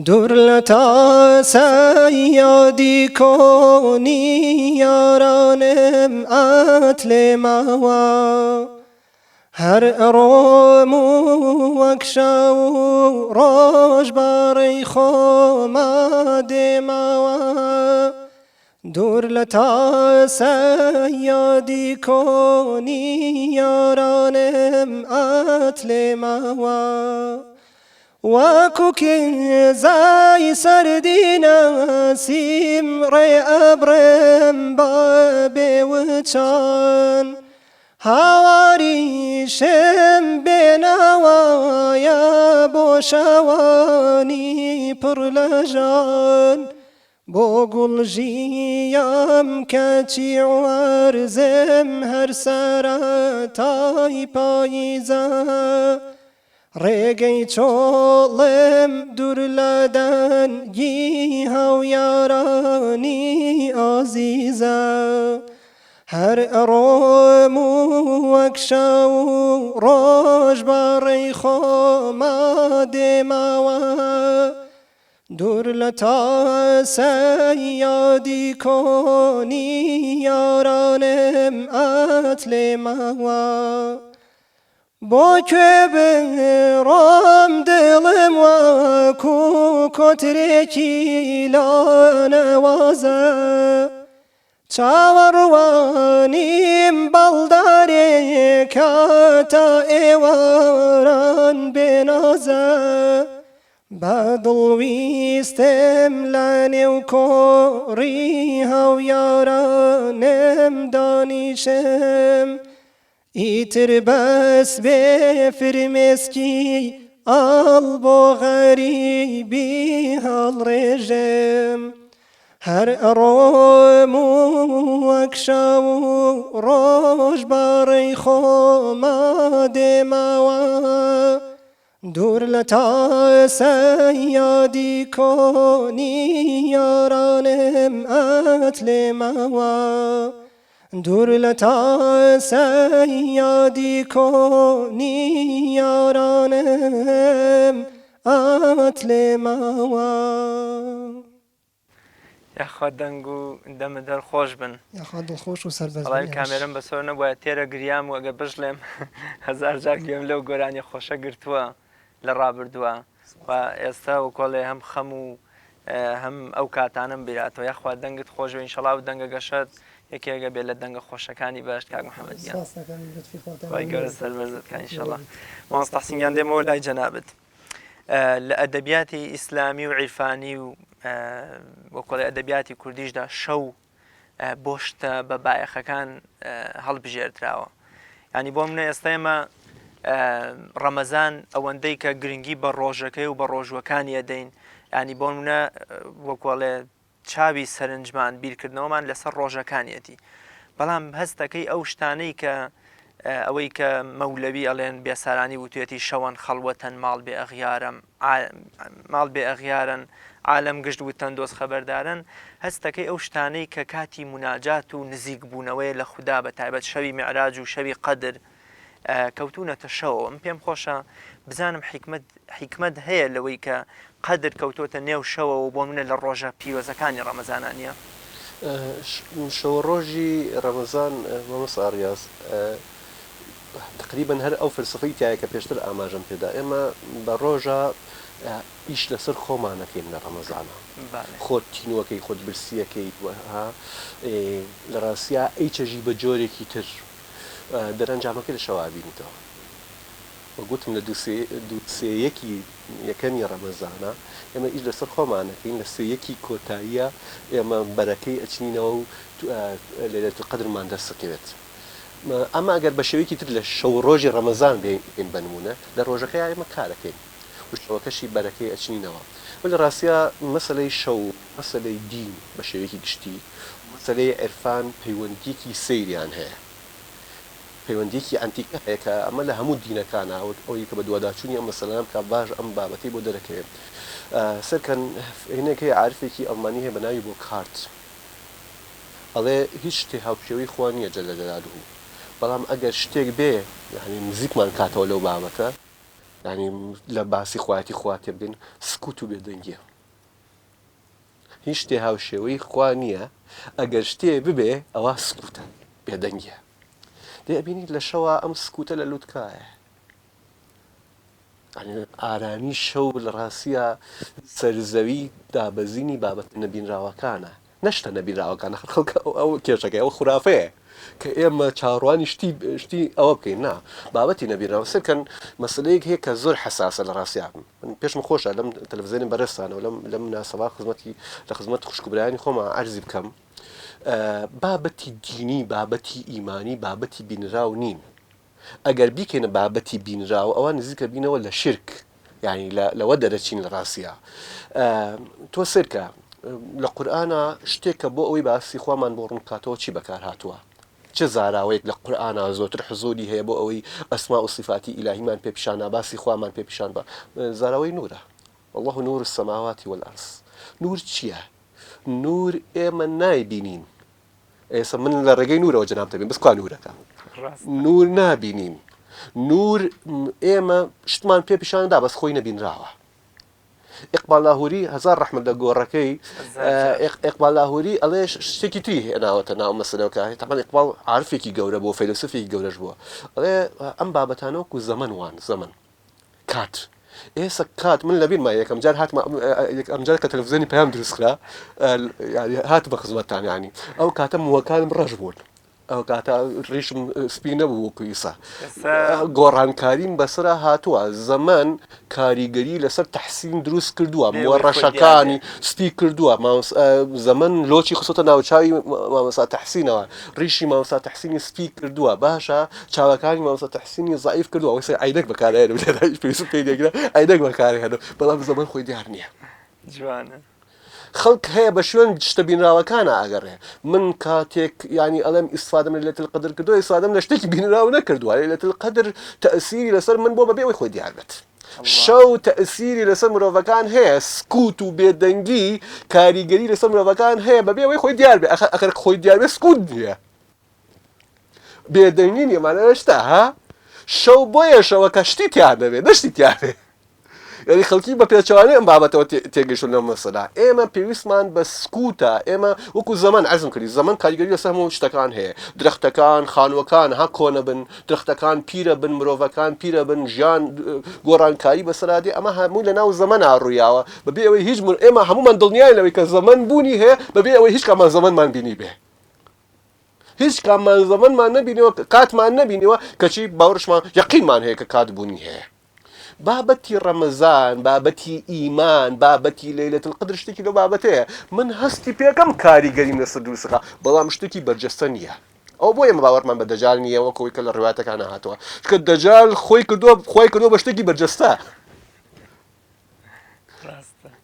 دوور لە تاسە یادی کۆنی یارانم ئەتلێماوە هەر ئەڕۆم وەک شەو ڕۆژ بەڕێی خۆما دێماوە دوور لە تاسە یادی کۆنی یارانم ئەتلێماوە وەکو کێزای سەردی نەسیم ڕێ ئەبرم بە بێوچان هاواریشم بێناوایە بۆ شەوانی پڕ لە ژان بۆ گوڵژیم کەچی وەرزم هەر سەرەتای پاییزە ڕێگەی چۆڵم دوور لە دەنگی هاویارانی ئازیزە هەر ئەڕۆم وەک شەو ڕۆژ بەڕێی خۆما دێماوە دوور لە تاسە یادی کۆنی یارانم ئەتلێماوە بۆ کوێ بڕۆم دڵم وەکو کۆترێکی لانەوازە چاوەڕوانیم بەڵدارێکە تا ئێواران بێنازە بە دڵویستم لە نێو کۆڕی هاویارانم دانیشم ئیتر بەس بێ فرمێسکی ئاڵ بۆ غەریبی هەڵڕێژم هەر ئەڕۆم وەک شەو ڕۆژ بەڕێی خۆما دێماوە دوور لە تاسە یادی کۆنی یارانم ئەتلێماوە دوور لە تاسە یادی کۆنی یارانم ئات لێ ماوە یاخوا دەنگ و دەمە دەرخۆش بن یاخوا دڵخۆش و سەربەز بەڵام کامێرم بەسەر نەبووە تێرە گریام و ئەگە بژڵێم هەزار جار گوێم لەو گۆرانی خۆشە گرتووە لە ڕابردووە و ئێستا و کۆڵێ هەم خەم و هەم ئەو کاتانم بیراتەوە یاخوا دەنگت خۆش و ئینشەڵا و دەنگە گەشت یەکێگە بێت لە دەنگە خۆشەکانی باشت کاک محەممەدیان وای گەورە سەربەرزتکە ئینشەڵا مامۆستا حسینیان دێمەوە لای جەنابەت لە ئەدەبیاتی ئیسلامی و عیرفانی و وەکۆڵی ئەدەبیاتی کوردیشدا شەو بۆ شتە بە بایەخەکان هەڵبژێردراوە ینی بۆ منە ئێستا ئێمە ڕەمەزان ئەوەندەی کە گرنگی بە ڕۆژەکەی و بە ڕۆژوەکانی ئەدەین ینی بۆ منە وەکۆڵێ چاوی سەرنجمان بیرکردنەوەمان لەسەر ڕۆژەکانیەتی بەڵام هەستەکەی ئەو شتانەی کە ئەوەی کە مەولەوی ئەڵێن بێسارانی وتوێتی شەوەن خەڵوەتەن ماڵ بێ ئەغیارم ماڵ بێ ئەغیارن عالم گشت وتەن دۆست خەبەردارن هەستەکەی ئەو شتانەی کە کاتی مناجات و نزیک بوونەوەی لە خوددا بە تایبەت شەوی میعراج و شەوی قەدر کەوتونەتە شەوە من پێم خۆشە بزانم حیکمت هەیە لەوەی کە قەدر کەوتۆتە نێو شەوە و بۆ منە لە ڕۆژە پیرۆزەکانی ڕەمەزانانیە شەو ڕۆژی ڕەمەزان مامۆستا ڕیاز تقریبا هەر ئەو فلسفەی تایە کە پێشتر ئاماژەم پێدا ئێمە بە ڕۆژە ئیش لەسەر خۆمانەکەین لە ڕەمەزانە خۆت تینوەکەی خۆت برسیەکەی وەها لە ڕاستیا ئەی چەژی بە جۆرێکی تر دەرەنجامەکە لە شەوا بینیتەوە وەگوتم لە دووسێیەکی یەکەمی ڕەمەزانە ئێمە ئیش لەسەر خۆمانەکەین لە سێیەکی کۆتاییە ئێمە بەرەکەی ئەچینەوە و لەیلەتول قەدرمان دەستەکەوێت ئەمە ئەگەر بە شێوەیەکی تر لە شەو ڕۆژی ڕەمەزان بێن بنمونە لە ڕۆژەکەی ئێمە کارەکەین شەوەکەشی بەرەکەی ئەچینەوە لە ڕاستیا مەسەلەی شەو مەسەلەی دین بە شێوەیەکی گشتی مەسەلەی عێرفان پەیوەندیەکی سەیریان هەیە پەیوەندیەکی ئەنتیکە هەیە کە ئەمە لە هەموو دینەکانە ئەوەی کە بە دوواداچوونی ئەم مەسەلەیان کە باش ئەم بابەتەی بۆ دەرەکەوێت سەرکەن هێنێکی عارفێکی ئەڵمانی هەیە بە ناوی بۆ کارت ئەڵێ هیچ شتێ هاوپێوەی خوا نییە جەلە جەلالوهو بەڵام ئەگەر شتێک بێ یعنی نزیکمان کاتەوە لەو بابەتە ینی لە باسی خوایەتی خوا تێ بگەین سکوت و بێدەنگیە هیچ شتێ هاوشێوەی خوا نییە ئەگەر شتێ ببێ ئەوە سکوتە بێدەنگیە دەبینیت لە شەوە ئەم سکوتە لە لووتکایە ئارامی شەو لە ڕاستیە سەرزەوی دابەزینی بابەت نەبینراوەکانە نەشتە نەبینراوەکانە خەڵکە ئەو کێشەکە ئەوە خوراافەیە کە ئێمە چاڕوانی شتی ئەوە بکەین نا بابەتی نەبینراوە سەرکەن مەسلەیەک هەیە کە زۆر حساسە لە ڕاستیان پێشم خۆشە لەم تەلەڤیزیۆنی بەڕێستانەوە لەم مناسەبە لە خزمەت خوشکبرایانی خۆمان عەرزی بکەم بابەتی دینی بابەتی ئیمانی بابەتی بینراو نین ئەگەر بیکەینە بابەتی بینراوە ئەوە نزیکە بینەوە لە شرک یعنی لەوە دەرەچین لە ڕاستیە تۆ سەرکە لە قورئانە شتێکە بۆ ئەوەی باسی خوامان بۆ ڕوونکاتەوە چی بەکار هاتووە چه زاراوەیەک لە قورئانە زۆرتر حزوری هەیە بۆ ئەوەی ئەسما و صفاتی ئیلاهیمان پێپیشانە باسی خوامان پێپیشان بە زاراوەی نورە والله نور السماوات والأرض نور چییە نور ئێمە نایبینین ئێستا من لە ڕێگەی نورەوە جەناب دەبین بس کوا نورەکە نور نابینین نور ئێمە شتمان پێپیشانەدا بەس خۆی نەبینراوە ئیقبال لاهوری هەزار ڕەحمەت لە گۆڕەکەی ئیقبال لاهوری ئەڵێ شتێکی تری هێناوەتە ناو مەسەلەکە تەقریباً ئیقبال عارفێکی گەورە بووە فەیلسوفێکی گەورەش بووە ئەڵێ ئەم بابەتانە وەکو زەمن کات ئێستا کات من لەبیرما یەکەم جار ئەم جار کە تەلەڤیزیۆنی پەیام دروستکرا هات بە خزمەتتان ینی ئەو کاتە مووەکانم ڕەش بوون ئەو کاتە ڕیشم سپی نەبوو وەکو ئیسا گۆڕانکاریم بەسرە هاتووە زەمان کاریگەری لەسەر تەحسین دروست کردووە موەڕەشەکانی سپی کردووە زەمان لۆچی خسۆتە ناوچاوی مامۆستا تەحسینەوە ڕیشی مامۆستا تەحسینی سپی کردووە باشە چاوەکانی مامۆستا تەحسینی زەعیف کردووە وەسێ عینەک بەکارهێنم عینەک بەکارهێنم بەڵام زەمان خۆی دیار نییە جوانە خەڵک هەیە بە شوێن شتە بینراوەکانە ئەگەڕێ من کاتێک ینی ئەڵێم ئیسفادەم لە لەیلەتول قەدر کردووە ئیسفادەم لە شتێکی بینراو نەکردووە لەیلەتول قەدر تەئسیری لەسەر من بۆ بەبێ ئەوەی خۆی دیار بێت شەو تەئسیری لەسەر مرۆڤەکان هەیە سکوت و بێدەنگی کاریگەری لەسەر مرۆڤەکان هەیە بەبێ ئەوەی خۆی دیار بێ ئەخەر خۆی دیار بێ سکوت نییە بێدەنگی نیەمانە شتا ها شەو بۆیەشەوە کە شتی تیان دەبێت نەشتی تیانێ یعنی خەڵکی بە پێچوانێ ئەم بابەتەوە تێگەشتن لەم مەسەلا ئێمە پێویستمان بە سکوتە ئێمە وەکو زەمان عەزم کردی زەمان کاریگەری لەسەر هەموو شتەکان هەیە درەختەکان خانووەکان ها کۆنە بن درەختەکان پیرە بن مرۆڤەکان پیرە بن ژیان گۆڕانکاری بەسەرادێ ئەمە هەموو لە ناو زەمەنا ڕوویاوە بەبێ ئەوەی هیچ ئێمە هەمومان دڵنیای لەوەی کە زەمەن بوونی هەیە بەبێ ئەوەی هیچ کامان زەمەنمان بینی بێ هیچ کامان زەمەنمان نەبینەوە کاتمان نەبینەوە کەچی باوەڕشمان یەقینمان هەیە کە کات بوونی هەیە بابەتی ڕەمەزان بابەتی ئیمان بابەتی لەیلەت القدر شتێکی لەو بابەتەیە من هەستی پێکەم کاریگەریم لەسەر دروستەکە بەڵام شتێکی بەرجەستە نییە ئەو بۆ ئێمە باوەڕمان بە دەجال نییە وەکەوەی کە لە ڕواتەکانە هاتووە کە دەجال خۆی کردووە بە شتێکی بەرجەستە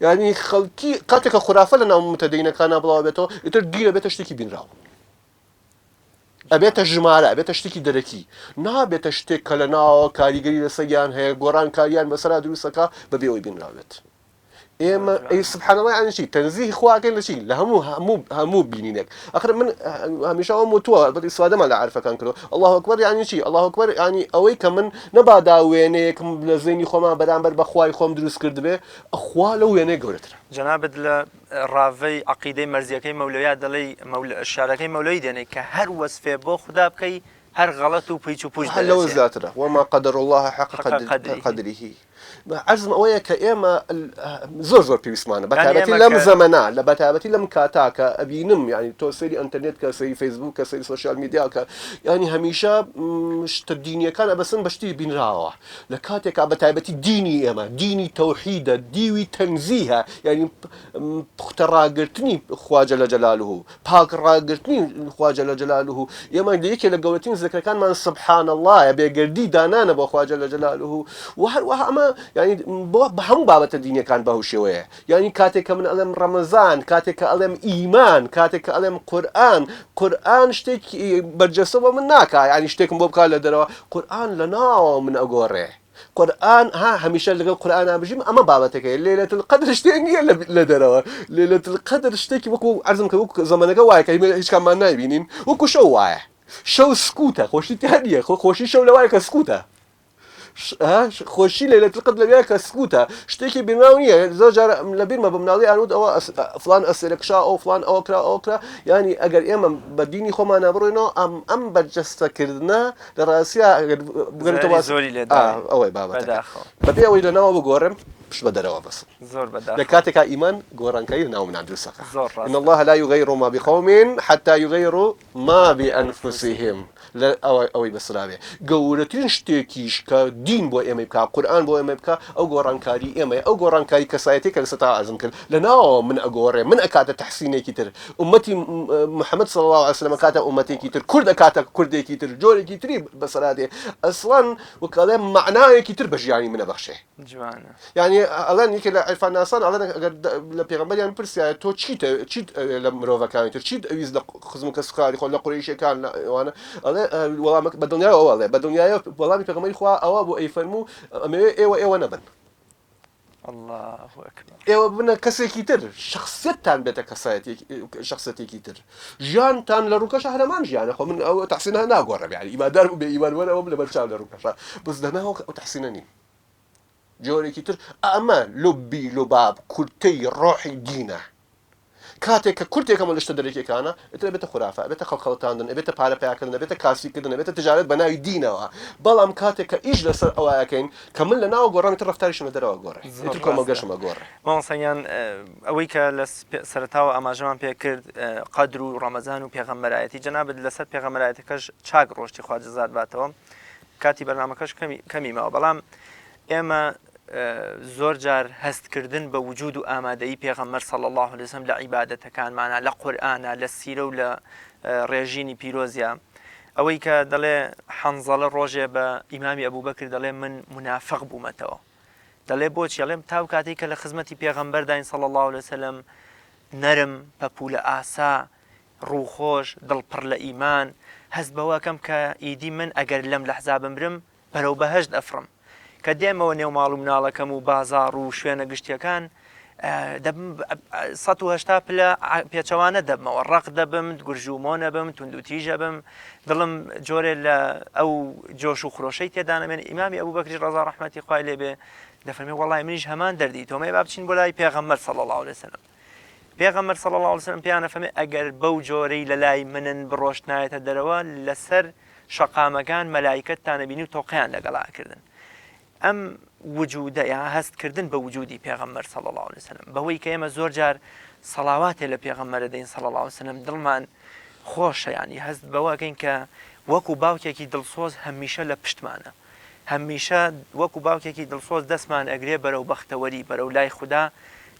یعنی خەڵکی کاتێکە خورافە لە ناو متەدەینەکانە بڵاو بێتەوە ئیتر گیرە بێتە شتێکی بینراوە ئەبێتە ژمارە ئەبێتە شتێکی دەرەکی نابێتە شتێک کە لە ناوە کاریگەری لەسەریان هەیە گۆڕان کاریان بەسەرا دروستەکە بەبێ ئەوەی بینراوێت ئێمە ئەی سبحان الله یعنی چی تەنزیهی خواکەین لە چی لە هەموو بینینێک ئەخر من هەمیشە ئەوم وتووە بەڵی سوادەمان لە عارفەکان کردو الله ئەکبەر یعنی چی الله ئەکبەر یعنی ئەوەی کە من نەبادا وێنەیەکم لە زەینی خۆمان بەرامبەر بە خوای خۆم دروست کردبێ ئەخوا لە وێنەی گەورەترە جەنابەت لە ڕاوەی عەقیدەی مەرزیەکەی مەولەویە دەڵێ شارەکەی مەولەوی دێنێ کە هەر وەسفێ بۆ خوددا بکەی هەر غەڵەت و پیچ و پوش لەوە زیاترە وما قدر الله حق قدره عزم ئەوەیە کە ئێمە زۆر پێویستمانە بەتابەتی لەم زەمەنا لە بەتابەتی لەم کاتا کە ئەبینم ینی تۆ سەیری ئەنتەرنێت کە سەیری فەیسبوک کە سەیری سۆشیال میدیا کە ینی هەمیشە شتە دینیەکان ئەبەسن بە شتی بینراوە لە کاتێکا بەتایبەتی دینی ئێمە دینی تەوحیدە دیوی تەنزیهە ینی پوختە ڕاگررتنی خواجە لە جەلالوه پاک ڕاگررتنی خواجە لە جەلالوه ئێمە یەکێ لە گەورەترین زەکرەکانمان سبحان الله بێگردی دانانە بۆ خواجە لە جەلالوه و هەروەها ئەمە ینی بە هەموو بابەتە دینیەکان بەهوشەوەیە ینی کاتێک کە من ئەڵێم ڕەمەزان کاتێک کە ئەڵێم ئیمان کاتێک کە ئەڵێم قورئان شتێکی بەرجەستەوە من ناکا ینی شتێکم بۆ بکات لە دەرەوە قورئان لە ناوە من ئەگۆڕێ قورئان هەمیشە لەگەڵ قورئان بژیم ئەمە بابەتەکەی لەیلەت القەدر شتێک نییە لە دەرەوە لەیلەت القەدر شتێکی وەکو عەرزم کە وەکو زەمانەکە وایە کە هیچ کاممان نایبینین وەکو شەو وایە شەو سکوتە خۆشی تیا نییە خۆشی شەو لەوایە کە سکوتە خۆشی لەیلەت القەدر لەوەیە کە سکوتە شتێکی بینراو نییە زۆر جار لە بیرمە بە مناڵی ئانود ئەوە فلان ئەسێرەکشا ئەو فلان ئەوە کرا ئەوە کرا ینی ئەگەر ئێمە بە دینی خۆمان نەبڕۆینەوە ئەم بەرجەستەکردنە لە ڕاستیە بگەڕێتەوە ئەوەی بابەتە بەبێ ئەوەی لەناوە بگۆڕم پشت بە دەرەوە بەس لە کاتێکا ئیمان گۆڕانکاری لە ناو منان دروستەکە إن الله لا يغير ما بقوم حتى يغيروا ما بأنفسهم ئەوەی بەسراوێ گەورەترین شتێکیش کە دین بۆ ئێمە بکە قورئان بۆ ئێمە بکە ئەو گۆڕانکاری ئێمە ئەو گۆڕانکاری کەسایەتی کە لەسەر تا ئازم کرد لە ناوە من ئەگۆڕێ من ئەکاتە تەحسینێکی تر ئومەتی محەممەد صلی الله عليه وسلم کاتە ئومەتێکی تر کورد ئەکاتە کوردێکی تر جۆرێکی تری بەسەرادێ ئەسڵان وەکەڵێ معنایەکی تر بە ژیانی منە بەخشێ یعنی ئەڵێن یەکێ لە عیرفان ناسان ئەڵێن ئەگەر لە پێغەمبەریان پرسیایە تۆ چیت لە مرۆڤەکانی تر چیت ئەویست لە خزم کە سوکاری خۆ لە قوڕیشەکان ئەوانە وەڵامە بە دڵنیایەوە ئەڵێ بە دڵنیایە وەڵامی پێغەمبەری خوا ئەوە بۆ ئەی فەرموو ئەمەوێ ئێوە نەبن ئێوە بنە کەسێکی تر شخصیتتان بێتە شخصەتێکی تر ژیانتان لە ڕووکەشە هەرەمان ژیانە خۆ من ئەوە تەحسینە ناگۆڕم یعنی ئیماندار بێ ئیمانوەرەوەم لە بەرچاو لە ڕووکەشە بەس لەناوە ئەو تەحسینە نین جۆرێکی تر ئەمە لوبی لوباب کورتەی ڕۆحی دینە کاتێک کە کورتێکەمە لە شتە دەرەکیەکانە ئێتر بێتە خورافە ئەبێتە خەڵخەڵەتاندن ئەبێتە پارە پیاکردن ئەبێتە کاسیکردن ئەبێتە تجارەت بە ناوی دینەوە بەڵام کاتێک کە ئیش لەسەر ئەوەکەین کە من لە ناو گۆڕامیتر ڕفتاریشم لە دەرەوە گۆڕێ ئیتر کۆمەلگەشمە گۆڕێ مامۆستایان ئەوەی کە لە سەرەتاوە ئاماژەمان پێ کرد قەدر و ڕەمەزان و پێغەمبەرایەتی جەنابەت لەسەر پێغەمبەرایەتەکەش چاک ڕۆشتی خوا جەزات باتەوە کاتی بەرنامەکەش کەمی ماوە بەڵام ئێمە زۆر جار هەستکردن بە وجود و ئامادەیی پێغەمبەر صلی الله علیه وسلم لە عیبادەتەکانمانە لە قورئانە لە سیرە و لە ڕێژینی پیرۆزیە ئەوەی کە دەڵێ حەنزەڵە ڕۆژێ بە ئیمامی ئەبوبەکر دەڵێ من منافق بوومەتەوە دەڵێ بۆچی ئەڵێم تاو کاتێک کە لە خزمەتی پێغەمبەر داین صلی الله علیه وسلم نەرم پەپولە ئاسا ڕووخۆش دڵپڕ لە ئیمان هەست بەوەکەم کە ئیدی من ئەگەر لەم لەحزابم برم بەرەو بەهەشت ئەفڕم کە دێمەوە نێو ماڵ و مناڵەکەم و بازار و شوێنە گشتیەکان 1970 پلە پێچەوانە دەبمەوە ڕق دەبم گورژومۆ نەبم توندوتیژە بم دڵم جۆرێ لە ئەو جۆش و خرۆشەی تێدانەمێن ئیمامی ئەبوو بەکری ڕەزا ڕەحمەتی خوای لێبێ دەفەرمێ وەڵای منیش هەمان دەردی تۆمەی با بچین بۆ لای پێغەمبەر صلی الله علیه وسلم پێغەمبەر صلی الله علیه وسلم پیانە فەرمێ ئەگەر بەو جۆرەی لە لای منن بڕۆشتنایەتە دەرەوە لەسەر شەقامەکان مەلایکەتتانە بینی و تۆقیان لەگەڵاکردن ئەم وجودە یا هەستکردن بە وجودی پێغەمبەر صلی الله علیه وسلم بەوەی کە ئێمە زۆر جار سەڵاواتێ لە پێغەمبەرە دەین صلی الله علیه وسلم دڵمان خۆشە ینی هەست بەوەکەین کە وەکو باوکێکی دڵسۆز هەمیشە لە پشتمانە هەمیشە وەکو باوکێکی دڵسۆز دەستمان ئەگرێ بەرەو بەختەوەری بەرەو لای خوددا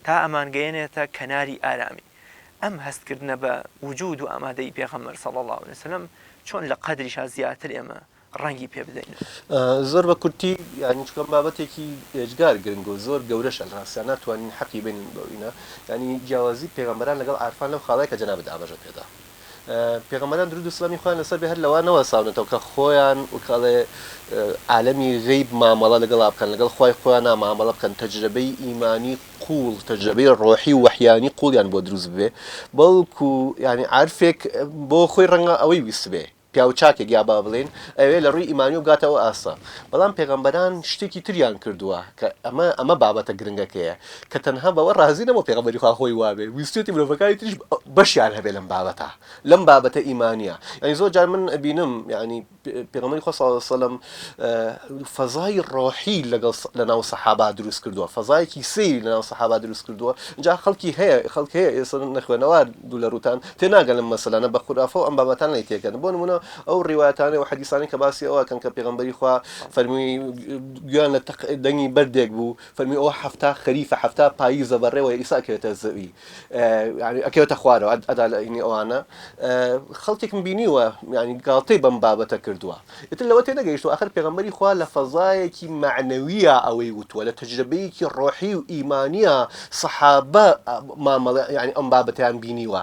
تا ئەمانگەیەنێتە کەناری ئارامی ئەم هەستکردنە بە وجود و ئامادەی پێغەمبەر صلی الله علیه وسلم چۆن لە قەدریشا زیاتر ئێمە ڕەنگی پێ بدەین زۆر بە کورتی ینی چکەم بابەتێکی ئێجگار گرنگ و زۆر گەورەشە ڕاستیان ناتوانین حەقی بینین بەوینە ینی جیاوازی پێغەمبەران لەگەڵ عارفان لەو خاڵای کە جەنابەت ئاماژە پێدا پێغەمبەران درود و سلامی خوایان لەسەر بێ هەر لەوانەوە ساونێتەوە کە خۆیان وکڵێ عالەمی غەیب مامەڵە لەگەڵ بکەن لەگەڵ خوای خۆیان مامەڵە بکەن تەجربەی ئیمانی قوڵ تەجربەی ڕۆحی و وەحیانی قوڵیان بۆ دروست بێ بەڵکو ینی عارفێک بۆ خۆی ڕەنگە ئەوەی ویست بێ پیاو چاکێک یا با بڵێن ئەوێ لە ڕووی ئیمانی و گاتەوە ئاسا بەڵام پێغەمبەران شتێکی تریان کردووە کە ئەمە بابەتە گرنگەکەیە کە تەنها بەوە ڕازی نەبوو پێغەمبەری خوا خۆی وابێ ویستێتی مرۆڤەکانی تریش بەشیان هەبێ لەم بابەتە ئیمانیە ینی زۆر جار من ئەبینم ینی پێغەمبەری خوا صلی الله علیه وسلم فەزای ڕۆحی لەناو سەحابە دروست کردووە فەزایەکی سەیری لەناو سەحابە دروست کردووە اینجا خەڵکی هەیە ئێستا نەخوێنەوە دوو لە ڕوتان تێناگەن لەم مەسەلانە بە خورافە و ئەم بابەتان لێ تێکەن بۆ نمونە ئەو ڕیواتانە و حەدیثانی کە باسی ئەوەکەن کە پێغەمبەری خوا فەرمووی گویان لە دەنگی بەردێک بوو فەرمی ئەوە هەفتا خەریفە هەفتا پاییزە بەڕێوە ئیسا ئەکەوێتە زەوی ینی ئەکەوێتە خوارەوە ئەدا لە ئینی ئەوانە خەڵکێکم بینیوە ینی گاڵتەی بەم بابەتە کردووە ئیتر لەوە تێنەگەیشتوە ئاخر پێغەمبەری خوا لە فەزایەکی معنەویە ئەوەی وتووە لە تەجربەیەکی ڕۆحی و ئیمانیە سەحابە مامەڵە ینی ئەم بابەتیان بینیوە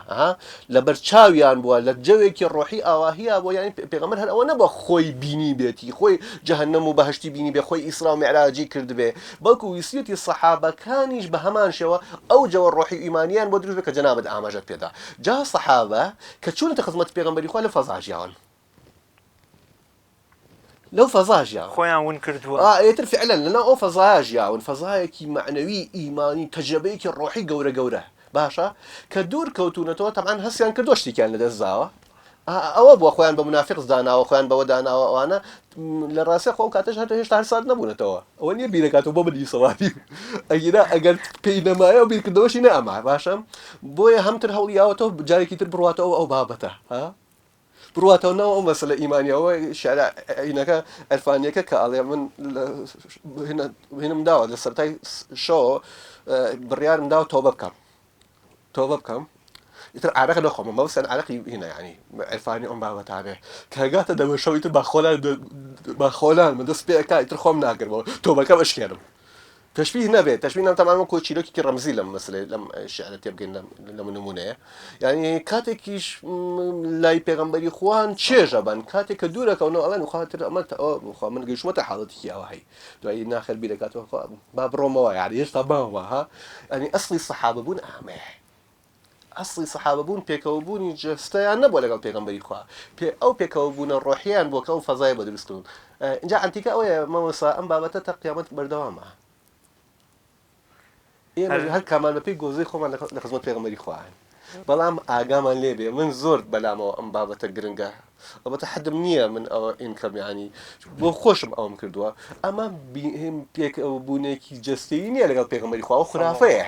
لەبەر چاویان بووە لە جەوێکی ڕۆحی ئاواهیە بۆ ینی پێغەمبەر هەر ئەوە نەبە خۆی بینی بێتی خۆی جەهەنەم و بەهشتی بینی بێ خۆی ئیسرا و میعراجی کرد بێ بەڵکو ویسیەتی سەحابەکانیش بە هەمان شێوە ئەو جەوە ڕۆحی ئیمانیان بۆ دروست بێ کە جەنابەت ئاماژەت پێدا جا سەحابە کە چوونەتە خزمەت پێغەمبەری خوا لە فەزاژیان لەو فەزاژیان خۆیان ون کردووە ئێتر فعلا لەناو ئەو فەزاژیاون فەزایەکی معنەوی ئیمانی تەجربەیەکی ڕۆحی گەورە باشە کە دوور کەوتونەتەوە تەمان هەستیان کردو شتێکیان لەدەستداوە ئەوە بۆ خۆیان بە منافق داناوە خۆیان بەوە داناوە ئەوانە لە ڕاستی خۆ کاتەش هێشتا هەر سات نەبوونەتەوە ئەوە نییە بیرەکاتەوە بۆ بدی سەڵاتی ئەگەر پێی نەمایە و بیرکردەوەشی نەئەما باشە بۆیە هەمتر هەڵیاوەتەوە جارێکی تر بڕاتەوە ئەو بابەتە بڕاتەوە ناو ئەو مەسەلە ئیمانیەوە شعرینەکە ئەرفانیەکە کە ئەڵێ من هێنم داوە لە سەرای شۆ بڕیارم داوە تۆبە بکەم ئیتر عراق نەخۆم مەوسەن عراقی هینە ینی عرفانی ئەم بابەتانێ کە هەگاتە دەمە شەویتر بە خۆلان من دەست پێکا ئیتر خۆم ناکردەوە تۆبەکە بەشکێنم تشبيه نبي تشبيه تماما كل شيء كي رمزي لما مثلا لما الشعر تبقى لما نمونه يعني كاتكيش لاي بيغمبري خوان تشجبان كاتك دورك او نو انا خاطر عملت خو من قيش متى حالتك يا وهي دوي ناخر بيلكات باب روما يعني ايش طبعا ها يعني اصلي الصحابه بون اصلي صحابه بون بيكوبوني جستيان نبو لقال بيغمبري خوا او بيكوبون الروحيان بو كون فضايا بدرستون ان جاء انتك او ما وصى ام بابته قيامت بردوامه هەر کامان بە پێی گۆزەی خۆمان لە خزمەت پێغەمبەری خواین بەڵام ئاگامان لێبێ من زۆر بەلامەوە ئەم بابەتە گرنگە ئەوبەتە حەدم نییە من ئەوە ئینکەم یانی بۆ خۆشم ئەوم کردووە ئەمە پێکەوەبوونێکی جەستەیی نییە لەگەڵ پێغەمبەری خوا و خورافەیە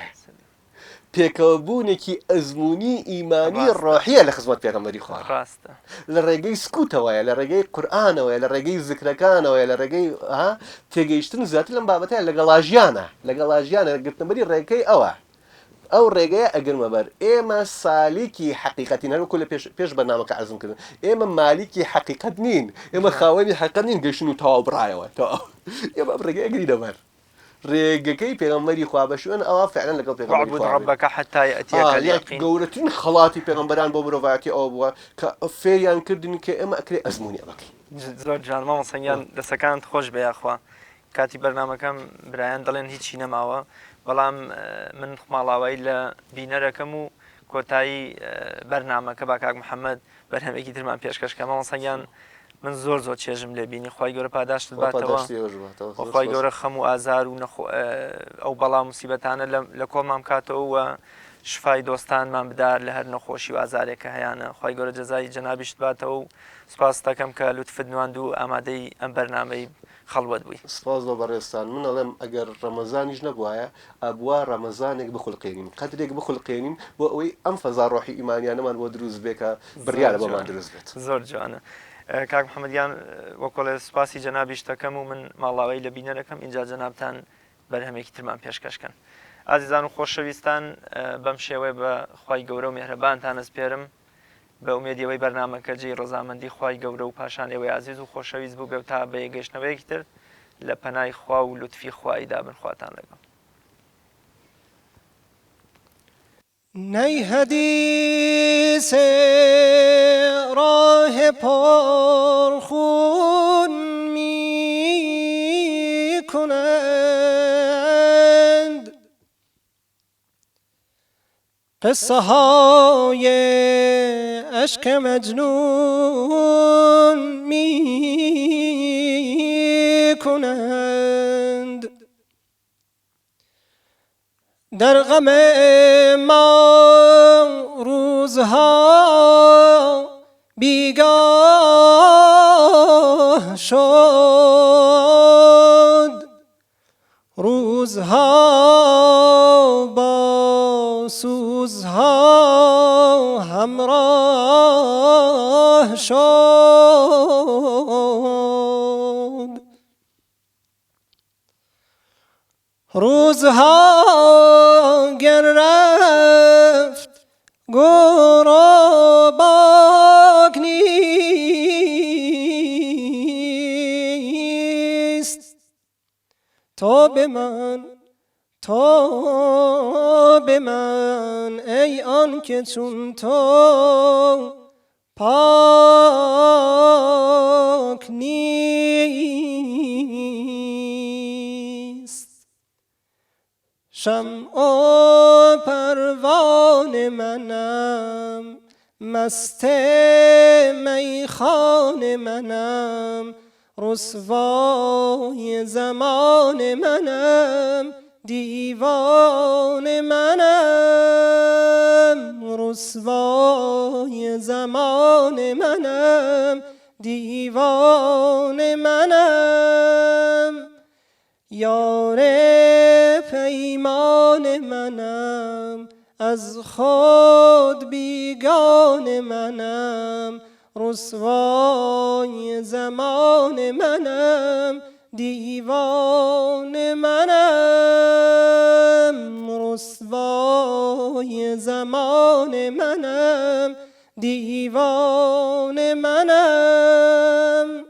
پێکەوەبوونێکی ئەزمموی ئیمانی ڕۆحیە لە خزمەت پێغەمبەری خوا ڕاستە لە ڕێگەی سکوتەوەیە لە ڕێگەی قورئانەوەیە لە ڕێگەی زیکرەکانەوەیە لە ڕێگەی تێگەیشتن زیاتر لەم بابەتەیە لەگەڵاژیانە گرتنبەری ڕێگەی ئەو ڕێگەیە ئەگرمە بەر ئێمە سالیکی حەقیقەتین هەروەکو لە پێش بەرنامەکە عەرزم کردن ئێمە مالیکی حەقیقەت نین ئێمە خاوەنی حەقیقەت نین گەیشتن و تەواو بڕایەوە ئێمە ڕێگەی ئەگری دەبەر ڕێگەکەی پێغەمبەری خوا بە شوێن ئەوە فعلا لەگەڵ پێغەمبەری خوا ربك حتى يأتيك اليقين گەورەترین خەڵاتی پێغەمبەران بۆ مرۆڤایەتی ئەوە بووە کە فێریان کردن کە ئێمە ئەکرێ ئەزمموی ئەبکەین زۆر جان مامۆستایان دەسەکانت خۆش بە یاخوا کاتی بەرنامەکەم برایان دەڵێن هیچی نەماوە بەڵام من ماڵاوایی لە بینەرەکەم و کۆتایی بەرنامەکە با کاک محەممەد بەرهەمێکی ترمان پێشکەشکەمەوە سەنگیان من زۆر چێژم لێ بینی خی گەورە پاداشت باتەوە خی گەورە خەم و ئازار و ئەو بەڵام موسیبەتانە لە کۆڵمان کاتەوە و شفای دۆستانمان بدار لە هەر نەخۆشی و ئازارێکە هەیەە خی گەورە جەزای جەنابیشت باتەوە و سپاس دەکەم کە لوتفت نواند و ئامادەی ئەم بەرنامەی خەڵوەت بووی سپاس بۆ بەڕێستان من ئەڵێم ئەگەر ڕەمەزانیش نەبووایە ئەبووە ڕەمەزانێک بخولقێنین قەدرێک بخولقێنین بۆ ئەوەی ئەم فەزا ڕۆحی ئیمانیانەمان بۆ دروست بێکە بڕیارە بەمان دروست بێت زۆر جوانە کاک محەممەدیان وەکۆڵێ سپاسی جەنابیش دەکەم و من ماڵاوایی لە بینەرەکەم اینجا جەنابتان بەرهەمێکی ترمان پێشکەشکەن ئازیزان و خۆشەویستان بەم شێوەیە بە خی گەورە و میهرەبانتان ئەسپێرم بە ئومێدیەوەی بەرنامەکە جێی ڕۆزامەندی خی گەورە و پاشان ئێوەی عزیز و خۆشەویست بوو بێ تا بە یەگەشتنەوەیەکی تر لە پەنای خوا و لوتفی خواییدا بنخواتان لەگەڵ نی حدیث راه پرخون می کنند قصه های اشک مجنون می کنند در غم ما روزها بیگاه شد روزها با سوزها همراه شد روزها گر رفت گرباک نیست تو به من ای آن که چون تو پاک نیست شمع و پروانه منم مست میخانه منم رسوای زمان منم دیوان منم رسوای زمان منم دیوان منم یار پیمان منم از خود بیگان منم رسوای زمان منم دیوان منم رسوای زمان منم دیوان منم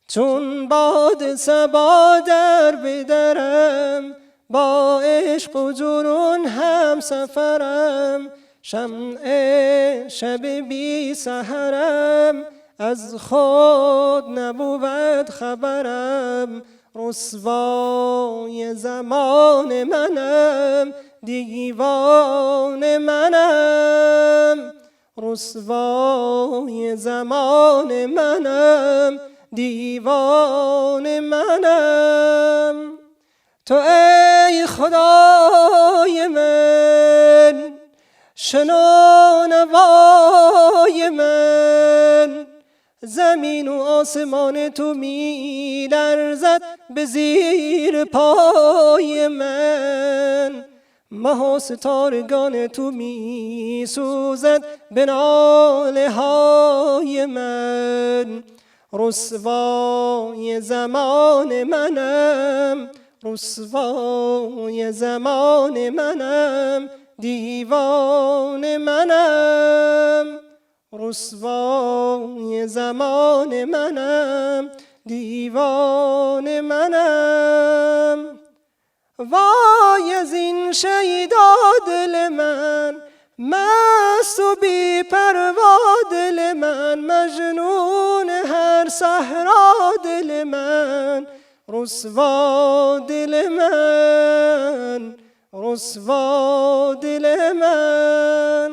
چون باد صبا در بدرم با عشق و جنون هم سفرم شمع شب بی سحرم از خود نبود خبرم رسوای زمان منم دیوان منم رسوای زمان منم دیوان منم تو ای خدای من شنو نوای من زمین و آسمان تو می لرزد به زیر پای من ماه و ستارگان تو می سوزد به ناله های من رسوای زمان منم رسوای زمان منم دیوان منم رسوای زمان منم دیوان منم وای از این شیدا دل من مست و بی پروا دل من مجنون هر صحرا دل من رسوا دل من رسوا دل من،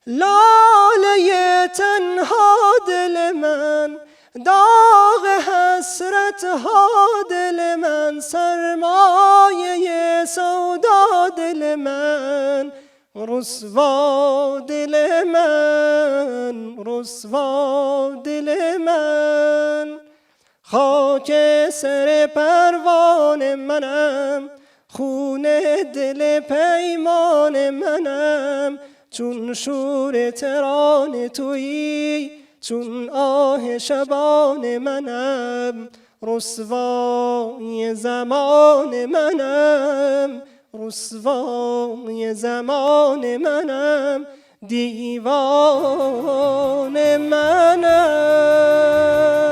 لاله تنها دل من، داغ حسرت ها دل من، سرمایه سودا دل من، رسوا دل من، رسوا دل من. خاک سر پروان منم، خون دل پیمان منم، چون شور ترانه تویی، چون آه شبان منم، رسوای زمان منم، رسوای زمان منم، دیوان منم.